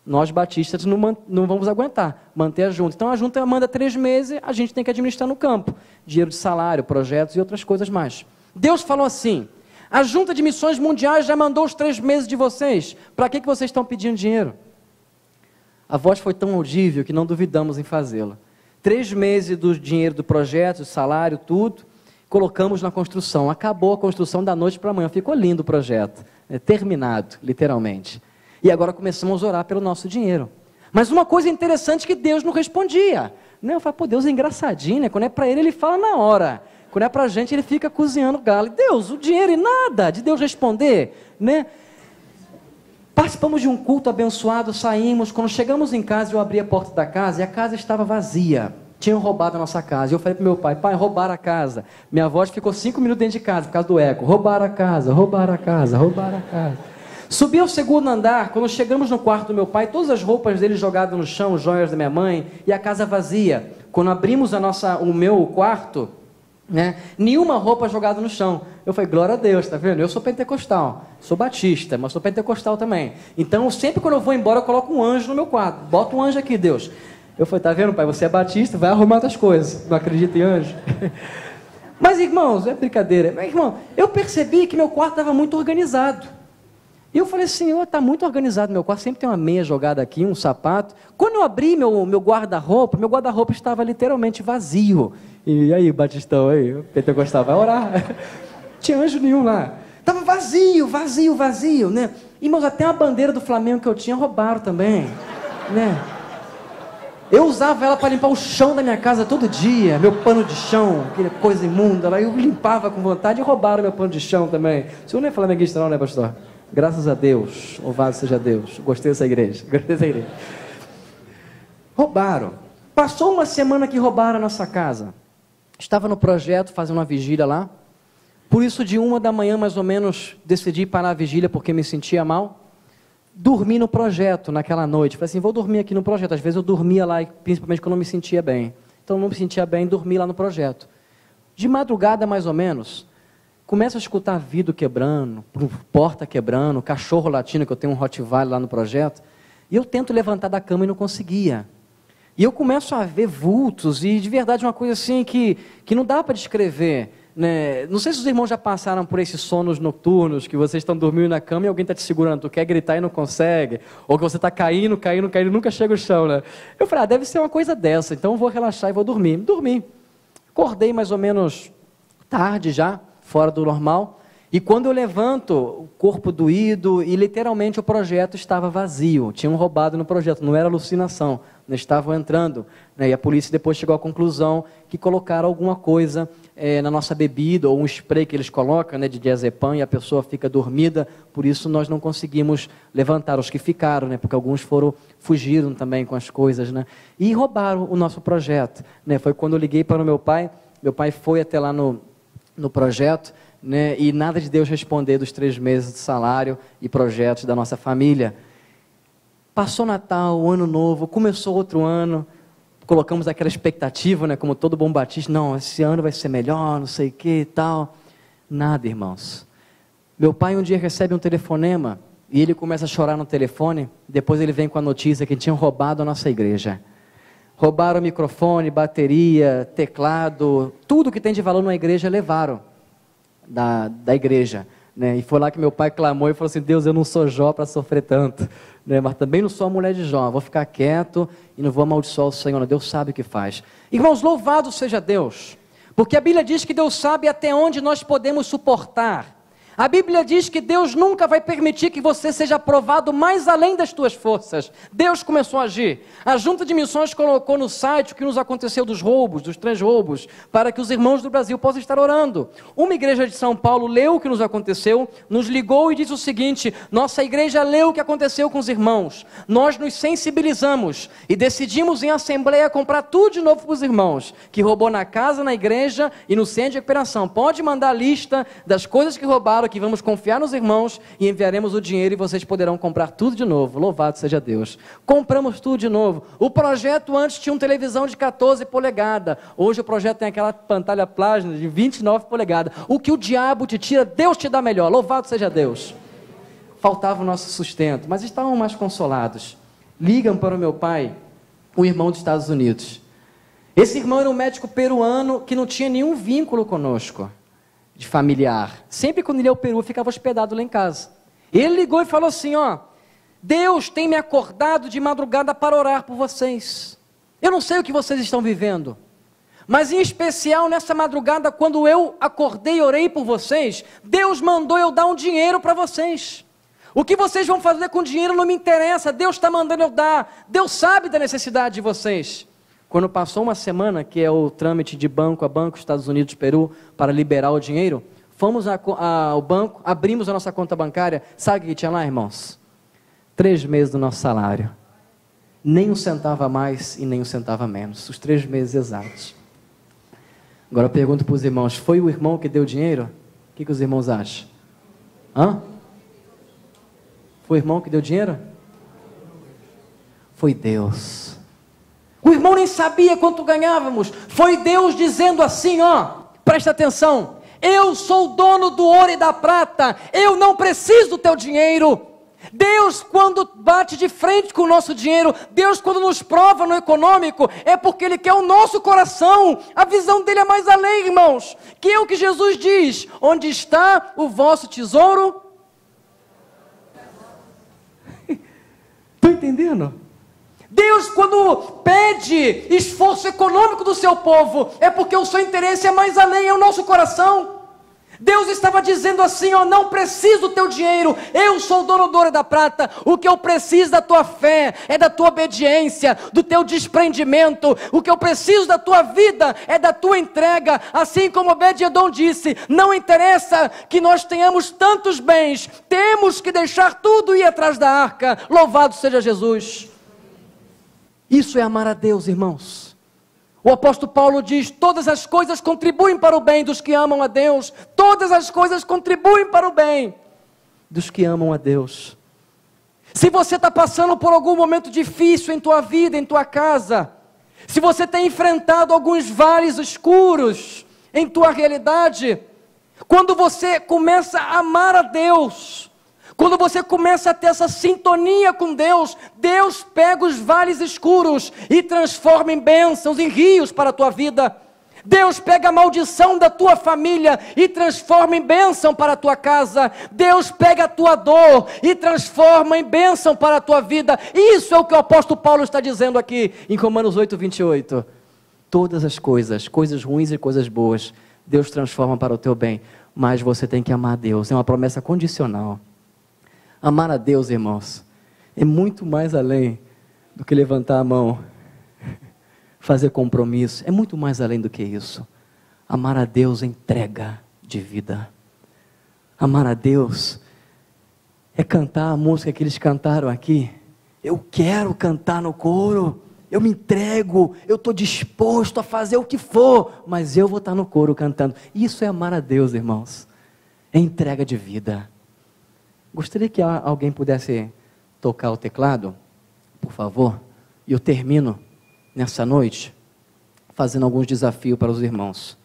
Speaker 1: Nós batistas não vamos aguentar manter a junta. Então a junta manda 3 meses, a gente tem que administrar no campo. Dinheiro de salário, projetos e outras coisas mais. Deus falou assim: a junta de missões mundiais já mandou os 3 meses de vocês. Para que vocês estão pedindo dinheiro? A voz foi tão audível que não duvidamos em fazê-la. 3 meses do dinheiro do projeto, do salário, tudo, colocamos na construção. Acabou a construção da noite para amanhã. Ficou lindo o projeto. Terminado, literalmente. E agora começamos a orar pelo nosso dinheiro. Mas uma coisa interessante que Deus não respondia. Eu falei: pô, Deus é engraçadinho, né? Quando é para ele fala na hora. Quando é para a gente, ele fica cozinhando galo. E Deus, o dinheiro e nada de Deus responder, né? Participamos de um culto abençoado, saímos. Quando chegamos em casa, eu abri a porta da casa e a casa estava vazia. Tinham roubado a nossa casa. E eu falei para meu pai: pai, roubaram a casa. Minha voz ficou 5 minutos dentro de casa por causa do eco. Roubaram a casa, roubaram a casa, roubaram a casa. Subi ao 2º andar, quando chegamos no quarto do meu pai, todas as roupas dele jogadas no chão, joias da minha mãe, e a casa vazia. Quando abrimos o meu quarto, né, nenhuma roupa jogada no chão. Eu falei: glória a Deus, tá vendo? Eu sou pentecostal, sou batista, mas sou pentecostal também. Então, sempre quando eu vou embora, eu coloco um anjo no meu quarto. Bota um anjo aqui, Deus. Eu falei: tá vendo, pai? Você é batista, vai arrumar outras coisas. Não acredita em anjo? Mas, irmãos, é brincadeira. Mas, irmão, eu percebi que meu quarto estava muito organizado. E eu falei: Senhor, está muito organizado meu quarto, sempre tem uma meia jogada aqui, um sapato. Quando eu abri meu guarda-roupa estava literalmente vazio. E aí, Batistão, aí, pentecostal, vai orar. Não tinha anjo nenhum lá. Estava vazio, vazio, vazio, né? Irmãos, até a bandeira do Flamengo que eu tinha roubaram também, né? Eu usava ela para limpar o chão da minha casa todo dia, meu pano de chão, aquela coisa imunda lá, eu limpava com vontade e roubaram meu pano de chão também. O senhor não é flamenguista não, né, pastor? Graças a Deus, louvado seja Deus. Gostei dessa igreja, Roubaram. Passou uma semana que roubaram a nossa casa. Estava no projeto, fazendo uma vigília lá. Por isso, de 1 da manhã, mais ou menos, decidi parar a vigília porque me sentia mal. Dormi no projeto naquela noite. Falei assim: vou dormir aqui no projeto. Às vezes eu dormia lá, principalmente quando eu não me sentia bem. Então, não me sentia bem, dormi lá no projeto. De madrugada, mais ou menos, começo a escutar vidro quebrando, porta quebrando, cachorro latindo, que eu tenho um Rottweiler lá no projeto, e eu tento levantar da cama e não conseguia. E eu começo a ver vultos, e de verdade uma coisa assim que não dá para descrever. né? Não sei se os irmãos já passaram por esses sonos noturnos, que vocês estão dormindo na cama e alguém está te segurando, tu quer gritar e não consegue, ou que você está caindo e nunca chega ao chão, né? Eu falei, deve ser uma coisa dessa, então eu vou relaxar e vou dormir. Dormi. Acordei mais ou menos tarde já, fora do normal, e quando eu levanto, o corpo doído, e literalmente o projeto estava vazio, tinham roubado no projeto, não era alucinação, não estavam entrando, né? E a polícia depois chegou à conclusão que colocaram alguma coisa na nossa bebida, ou um spray que eles colocam, né, de diazepam, e a pessoa fica dormida, por isso nós não conseguimos levantar, os que ficaram, né, porque alguns fugiram também com as coisas, né, e roubaram o nosso projeto, né? Foi quando eu liguei para o meu pai foi até lá no projeto, né, e nada de Deus responder dos 3 meses de salário e projetos da nossa família. Passou Natal, o Ano Novo, começou outro ano, colocamos aquela expectativa, né, como todo bom batista, não, esse ano vai ser melhor, não sei o que e tal. Nada, irmãos. Meu pai um dia recebe um telefonema e ele começa a chorar no telefone, depois ele vem com a notícia que tinham roubado a nossa igreja. Roubaram microfone, bateria, teclado, tudo que tem de valor na igreja levaram da igreja, né? E foi lá que meu pai clamou e falou assim, Deus, eu não sou Jó para sofrer tanto, né? Mas também não sou a mulher de Jó, vou ficar quieto e não vou amaldiçoar o Senhor, Deus sabe o que faz. Irmãos, louvado seja Deus, porque a Bíblia diz que Deus sabe até onde nós podemos suportar. A Bíblia diz que Deus nunca vai permitir que você seja provado mais além das tuas forças. Deus começou a agir. A Junta de Missões colocou no site o que nos aconteceu dos 3 roubos, para que os irmãos do Brasil possam estar orando. Uma igreja de São Paulo leu o que nos aconteceu, nos ligou e disse o seguinte, nossa igreja leu o que aconteceu com os irmãos. Nós nos sensibilizamos e decidimos em assembleia comprar tudo de novo para os irmãos, que roubou na casa, na igreja e no centro de recuperação. Pode mandar a lista das coisas que roubaram, que vamos confiar nos irmãos e enviaremos o dinheiro e vocês poderão comprar tudo de novo. Louvado seja Deus. Compramos tudo de novo. O projeto antes tinha uma televisão de 14 polegadas. Hoje o projeto tem aquela pantalla plasma de 29 polegadas. O que o diabo te tira, Deus te dá melhor. Louvado seja Deus. Faltava o nosso sustento, mas estavam mais consolados. Ligam para o meu pai, um irmão dos Estados Unidos. Esse irmão era um médico peruano que não tinha nenhum vínculo conosco, de familiar. Sempre quando ele ia ao Peru, eu ficava hospedado lá em casa. Ele ligou e falou assim, Deus tem me acordado de madrugada para orar por vocês. Eu não sei o que vocês estão vivendo, mas em especial nessa madrugada, quando eu acordei e orei por vocês, Deus mandou eu dar um dinheiro para vocês. O que vocês vão fazer com o dinheiro não me interessa, Deus está mandando eu dar. Deus sabe da necessidade de vocês. Quando passou uma semana, que é o trâmite de banco a banco, Estados Unidos, Peru, para liberar o dinheiro, fomos ao banco, abrimos a nossa conta bancária, sabe o que tinha lá, irmãos? 3 meses do nosso salário. Nem um centavo a mais e nem um centavo a menos, os 3 meses exatos. Agora eu pergunto para os irmãos, foi o irmão que deu dinheiro? O que os irmãos acham? Foi o irmão que deu dinheiro? Foi Deus. O irmão nem sabia quanto ganhávamos. Foi Deus dizendo assim, presta atenção, eu sou o dono do ouro e da prata, eu não preciso do teu dinheiro. Deus, quando bate de frente com o nosso dinheiro, Deus, quando nos prova no econômico, é porque Ele quer o nosso coração. A visão dele é mais além, irmãos, que é o que Jesus diz, onde está o vosso tesouro? Estão entendendo? Deus, quando pede esforço econômico do seu povo, é porque o seu interesse é mais além, é o nosso coração. Deus estava dizendo assim, não preciso do teu dinheiro, eu sou o dono do ouro e da prata, o que eu preciso da tua fé, é da tua obediência, do teu desprendimento, o que eu preciso da tua vida, é da tua entrega, assim como Obed-edom disse, não interessa que nós tenhamos tantos bens, temos que deixar tudo e ir atrás da arca, louvado seja Jesus. Isso é amar a Deus, irmãos. O apóstolo Paulo diz, todas as coisas contribuem para o bem dos que amam a Deus. Todas as coisas contribuem para o bem dos que amam a Deus. Se você está passando por algum momento difícil em tua vida, em tua casa, se você tem enfrentado alguns vales escuros em tua realidade, quando você começa a amar a Deus, quando você começa a ter essa sintonia com Deus, Deus pega os vales escuros e transforma em bênçãos, em rios para a tua vida. Deus pega a maldição da tua família e transforma em bênção para a tua casa. Deus pega a tua dor e transforma em bênção para a tua vida. Isso é o que o apóstolo Paulo está dizendo aqui em Romanos 8:28. Todas as coisas, coisas ruins e coisas boas, Deus transforma para o teu bem. Mas você tem que amar a Deus, é uma promessa condicional. Amar a Deus, irmãos, é muito mais além do que levantar a mão, fazer compromisso. É muito mais além do que isso. Amar a Deus é entrega de vida. Amar a Deus é cantar a música que eles cantaram aqui. Eu quero cantar no coro, eu me entrego, eu estou disposto a fazer o que for, mas eu vou estar no coro cantando. Isso é amar a Deus, irmãos. É entrega de vida. Gostaria que alguém pudesse tocar o teclado, por favor, e eu termino nessa noite fazendo alguns desafios para os irmãos.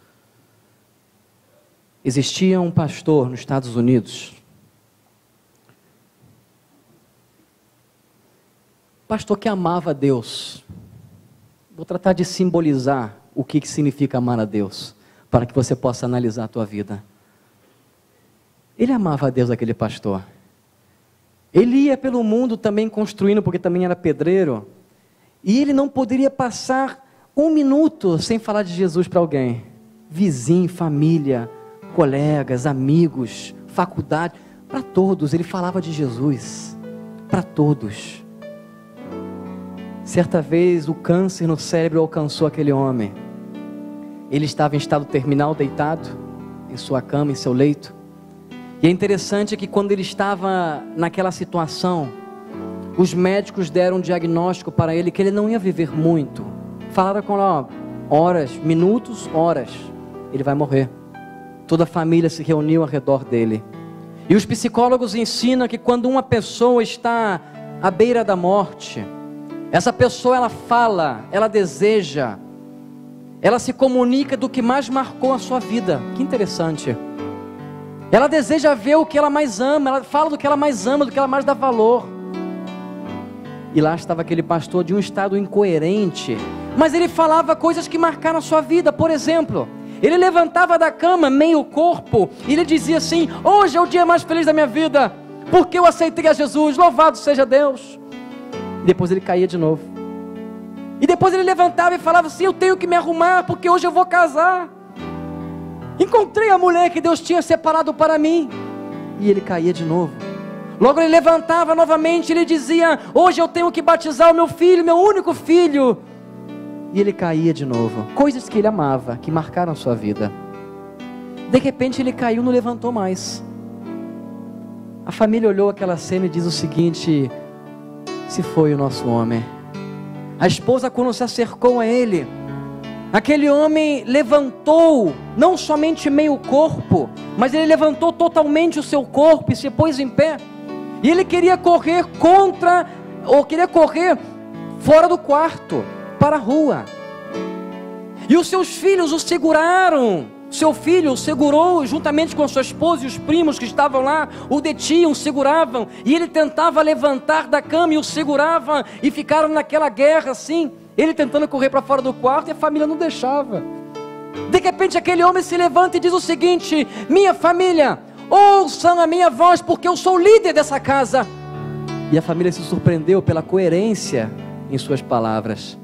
Speaker 1: Existia um pastor nos Estados Unidos, pastor que amava a Deus. Vou tratar de simbolizar o que significa amar a Deus, para que você possa analisar a tua vida. Ele amava a Deus, aquele pastor. Ele ia pelo mundo também construindo, porque também era pedreiro, e ele não poderia passar um minuto sem falar de Jesus para alguém. Vizinho, família, colegas, amigos, faculdade, para todos ele falava de Jesus, para todos. Certa vez o câncer no cérebro alcançou aquele homem. Ele estava em estado terminal, deitado em sua cama, em seu leito. E é interessante que quando ele estava naquela situação, os médicos deram um diagnóstico para ele que ele não ia viver muito. Falaram com ele, horas, minutos, horas, ele vai morrer. Toda a família se reuniu ao redor dele. E os psicólogos ensinam que quando uma pessoa está à beira da morte, essa pessoa ela fala, ela deseja, ela se comunica do que mais marcou a sua vida. Que interessante. Ela deseja ver o que ela mais ama, ela fala do que ela mais ama, do que ela mais dá valor. E lá estava aquele pastor de um estado incoerente, mas ele falava coisas que marcaram a sua vida. Por exemplo, ele levantava da cama meio corpo, e ele dizia assim: hoje é o dia mais feliz da minha vida, porque eu aceitei a Jesus, louvado seja Deus. Depois ele caía de novo, e depois ele levantava e falava assim: eu tenho que me arrumar, porque hoje eu vou casar, encontrei a mulher que Deus tinha separado para mim. E ele caía de novo. Logo ele levantava novamente, ele dizia: hoje eu tenho que batizar o meu filho, meu único filho. E ele caía de novo. Coisas que ele amava, que marcaram a sua vida. De repente ele caiu, não levantou mais. A família olhou aquela cena e diz o seguinte: se foi o nosso homem. A esposa, quando se acercou a ele, aquele homem levantou, não somente meio corpo, mas ele levantou totalmente o seu corpo e se pôs em pé. E ele queria correr queria correr fora do quarto, para a rua. E os seus filhos o seguraram. Seu filho o segurou juntamente com sua esposa, e os primos que estavam lá o detinham, o seguravam. E ele tentava levantar da cama e o segurava, e ficaram naquela guerra assim. Ele tentando correr para fora do quarto e a família não deixava. De repente aquele homem se levanta e diz o seguinte: minha família, ouçam a minha voz, porque eu sou o líder dessa casa. E a família se surpreendeu pela coerência em suas palavras.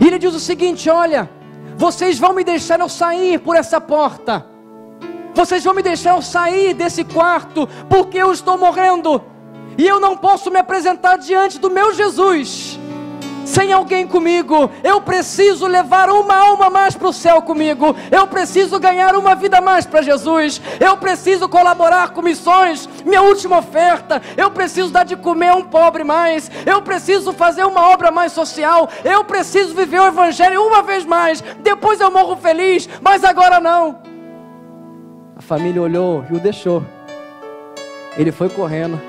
Speaker 1: E ele diz o seguinte: olha, vocês vão me deixar eu sair por essa porta, vocês vão me deixar eu sair desse quarto, porque eu estou morrendo, e eu não posso me apresentar diante do meu Jesus sem alguém comigo. Eu preciso levar uma alma mais para o céu comigo. Eu preciso ganhar uma vida mais para Jesus. Eu preciso colaborar com missões, minha última oferta. Eu preciso dar de comer a um pobre mais. Eu preciso fazer uma obra mais social. Eu preciso viver o evangelho uma vez mais. Depois eu morro feliz, mas agora não. A família olhou e o deixou. Ele foi correndo.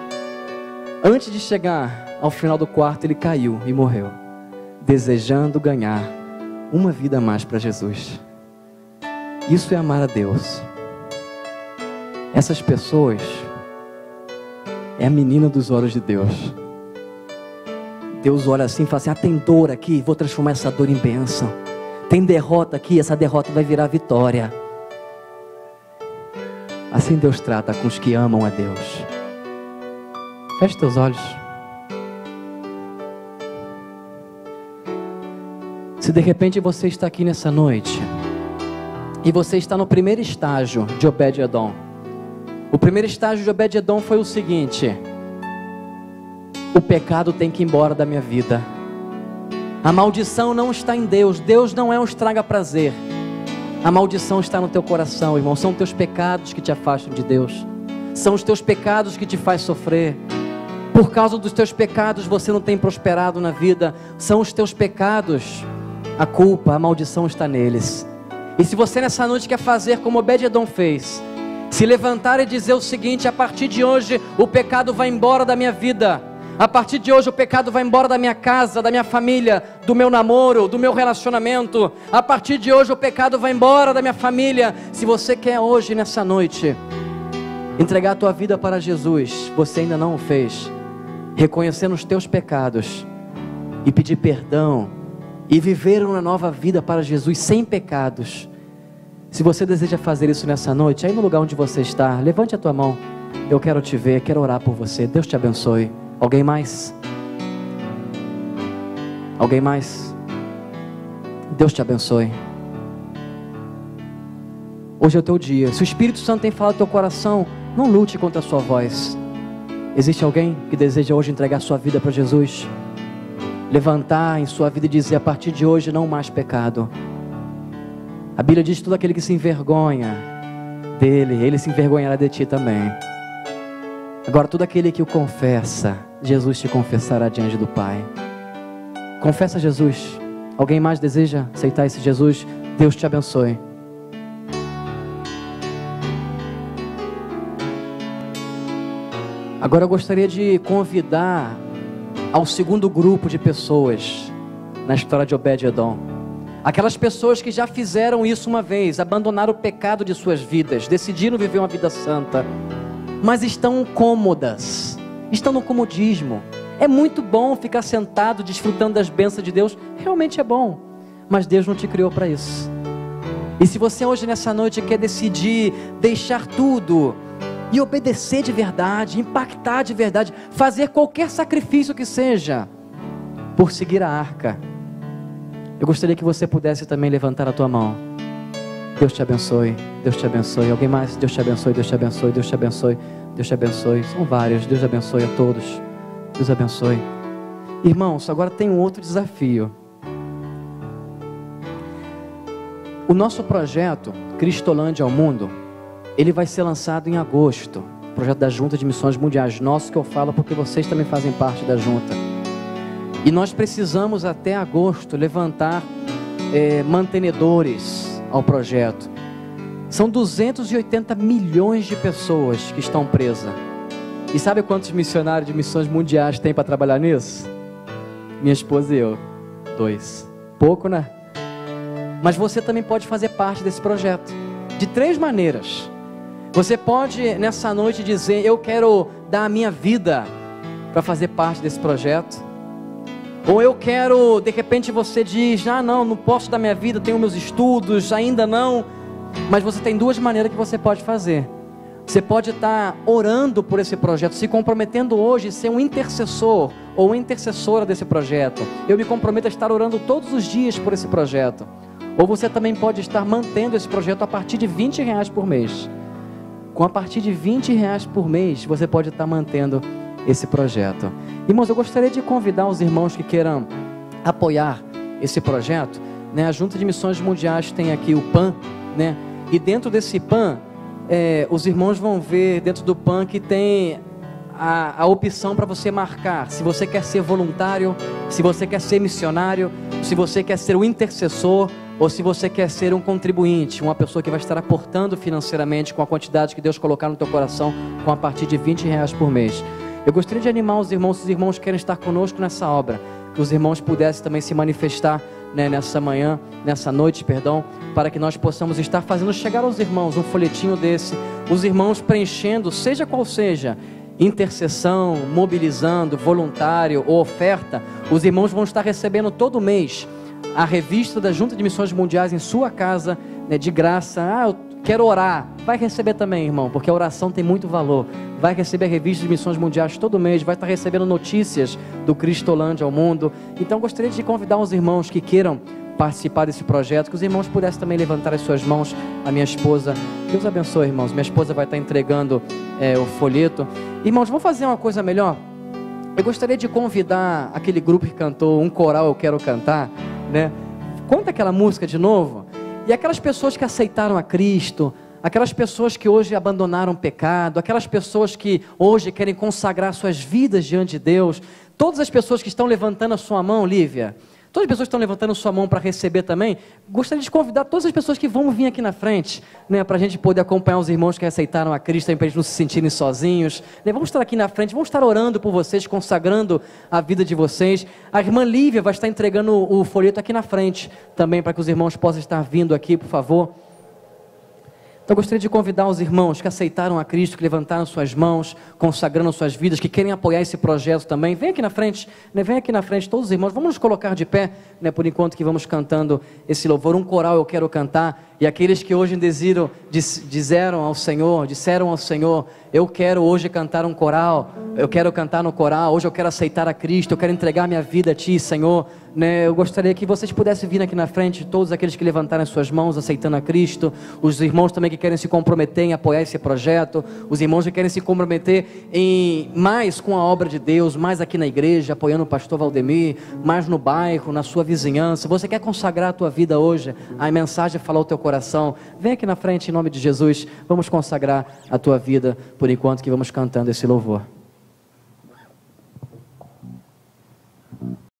Speaker 1: Antes de chegar ao final do quarto, ele caiu e morreu, desejando ganhar uma vida a mais para Jesus. Isso é amar a Deus. Essas pessoas é a menina dos olhos de Deus. Deus olha assim e fala assim: tem dor aqui, vou transformar essa dor em bênção. Tem derrota aqui, essa derrota vai virar vitória. Assim Deus trata com os que amam a Deus. Feche teus olhos. Se de repente você está aqui nessa noite e você está no primeiro estágio de Obed-Edom. O primeiro estágio de Obed-Edom foi o seguinte: o pecado tem que ir embora da minha vida. A maldição não está em Deus. Deus não é um estraga-prazer. A maldição está no teu coração, irmão. São teus pecados que te afastam de Deus. São os teus pecados que te faz sofrer. Por causa dos teus pecados você não tem prosperado na vida. São os teus pecados. A culpa, a maldição está neles. E se você nessa noite quer fazer como Obed-Edom fez, se levantar e dizer o seguinte: a partir de hoje o pecado vai embora da minha vida. A partir de hoje o pecado vai embora da minha casa, da minha família, do meu namoro, do meu relacionamento. A partir de hoje o pecado vai embora da minha família. Se você quer hoje, nessa noite, entregar a tua vida para Jesus, você ainda não o fez, reconhecendo os teus pecados e pedir perdão e viver uma nova vida para Jesus sem pecados. Se você deseja fazer isso nessa noite, aí no lugar onde você está, levante a tua mão. Eu quero te ver, quero orar por você. Deus te abençoe. Alguém mais? Alguém mais? Deus te abençoe. Hoje é o teu dia. Se o Espírito Santo tem falado no teu coração, não lute contra a sua voz. Existe alguém que deseja hoje entregar sua vida para Jesus? Levantar em sua vida e dizer: a partir de hoje não mais pecado. A Bíblia diz: todo aquele que se envergonha dele, ele se envergonhará de ti também. Agora, todo aquele que o confessa, Jesus te confessará diante do Pai. Confessa Jesus. Alguém mais deseja aceitar esse Jesus? Deus te abençoe. Agora eu gostaria de convidar ao segundo grupo de pessoas na história de Obed-Edom. Aquelas pessoas que já fizeram isso uma vez, abandonaram o pecado de suas vidas, decidiram viver uma vida santa, mas estão cômodas, estão no comodismo. É muito bom ficar sentado desfrutando das bênçãos de Deus, realmente é bom, mas Deus não te criou para isso. E se você hoje nessa noite quer decidir deixar tudo e obedecer de verdade, impactar de verdade, fazer qualquer sacrifício que seja por seguir a arca, eu gostaria que você pudesse também levantar a tua mão. Deus te abençoe, Deus te abençoe. Alguém mais? Deus te abençoe, Deus te abençoe, Deus te abençoe, Deus te abençoe. São vários. Deus abençoe a todos. Deus abençoe. Irmãos, agora tem um outro desafio. O nosso projeto Cristolândia ao Mundo, ele vai ser lançado em agosto. O projeto da Junta de Missões Mundiais. Nosso, que eu falo porque vocês também fazem parte da junta. E nós precisamos até agosto levantar mantenedores ao projeto. São 280 milhões de pessoas que estão presas. E sabe quantos missionários de missões mundiais tem para trabalhar nisso? Minha esposa e eu. 2. Pouco, né? Mas você também pode fazer parte desse projeto. De 3 maneiras. Você pode nessa noite dizer: eu quero dar a minha vida para fazer parte desse projeto. Ou eu quero, de repente você diz: não posso dar minha vida, tenho meus estudos, ainda não. Mas você tem 2 maneiras que você pode fazer. Você pode estar orando por esse projeto, se comprometendo hoje a ser um intercessor ou uma intercessora desse projeto. Eu me comprometo a estar orando todos os dias por esse projeto. Ou você também pode estar mantendo esse projeto a partir de R$20 por mês. Com a partir de R$20 por mês, você pode estar mantendo esse projeto. Irmãos, eu gostaria de convidar os irmãos que queiram apoiar esse projeto, né? A Junta de Missões Mundiais tem aqui o PAN, né? E dentro desse PAN, os irmãos vão ver dentro do PAN que tem a opção para você marcar se você quer ser voluntário, se você quer ser missionário, se você quer ser um intercessor, ou se você quer ser um contribuinte, uma pessoa que vai estar aportando financeiramente com a quantidade que Deus colocar no teu coração, com a partir de R$20 por mês. Eu gostaria de animar os irmãos, se os irmãos querem estar conosco nessa obra, que os irmãos pudessem também se manifestar, né, nessa noite, para que nós possamos estar fazendo chegar aos irmãos um folhetinho desse, os irmãos preenchendo, seja qual seja, intercessão, mobilizando, voluntário ou oferta. Os irmãos vão estar recebendo todo mês a revista da Junta de Missões Mundiais em sua casa, né, de graça. Eu quero orar. Vai receber também, irmão, porque a oração tem muito valor. Vai receber a revista de Missões Mundiais todo mês, vai estar recebendo notícias do Cristolândia ao mundo. Então gostaria de convidar os irmãos que queiram participar desse projeto, que os irmãos pudessem também levantar as suas mãos. A minha esposa, Deus abençoe, irmãos, minha esposa vai estar entregando o folheto. Irmãos, vamos fazer uma coisa melhor? Eu gostaria de convidar aquele grupo que cantou um coral Eu Quero Cantar, né? Conta aquela música de novo. E aquelas pessoas que aceitaram a Cristo, aquelas pessoas que hoje abandonaram o pecado, aquelas pessoas que hoje querem consagrar suas vidas diante de Deus, todas as pessoas que estão levantando a sua mão, Lívia, todas as pessoas que estão levantando sua mão para receber também, gostaria de convidar todas as pessoas que vão vir aqui na frente, né, para a gente poder acompanhar os irmãos que aceitaram a Cristo, para eles não se sentirem sozinhos, né, vamos estar aqui na frente, vamos estar orando por vocês, consagrando a vida de vocês. A irmã Lívia vai estar entregando o folheto aqui na frente, também para que os irmãos possam estar vindo aqui, por favor. Então eu gostaria de convidar os irmãos que aceitaram a Cristo, que levantaram suas mãos, consagrando suas vidas, que querem apoiar esse projeto também. Vem aqui na frente, né? Vem aqui na frente, todos os irmãos. Vamos nos colocar de pé, né? Por enquanto que vamos cantando esse louvor. Um coral Eu Quero Cantar. E aqueles que hoje disseram ao Senhor, eu quero hoje cantar um coral, eu quero cantar no coral, hoje eu quero aceitar a Cristo, eu quero entregar minha vida a Ti, Senhor, né? Eu gostaria que vocês pudessem vir aqui na frente, todos aqueles que levantaram as suas mãos, aceitando a Cristo, os irmãos também que querem se comprometer em apoiar esse projeto, os irmãos que querem se comprometer em mais com a obra de Deus, mais aqui na igreja, apoiando o pastor Valdemir, mais no bairro, na sua vizinhança. Você quer consagrar a tua vida hoje, a mensagem falar o teu coração, vem aqui na frente em nome de Jesus, vamos consagrar a tua vida por enquanto que vamos cantando esse louvor.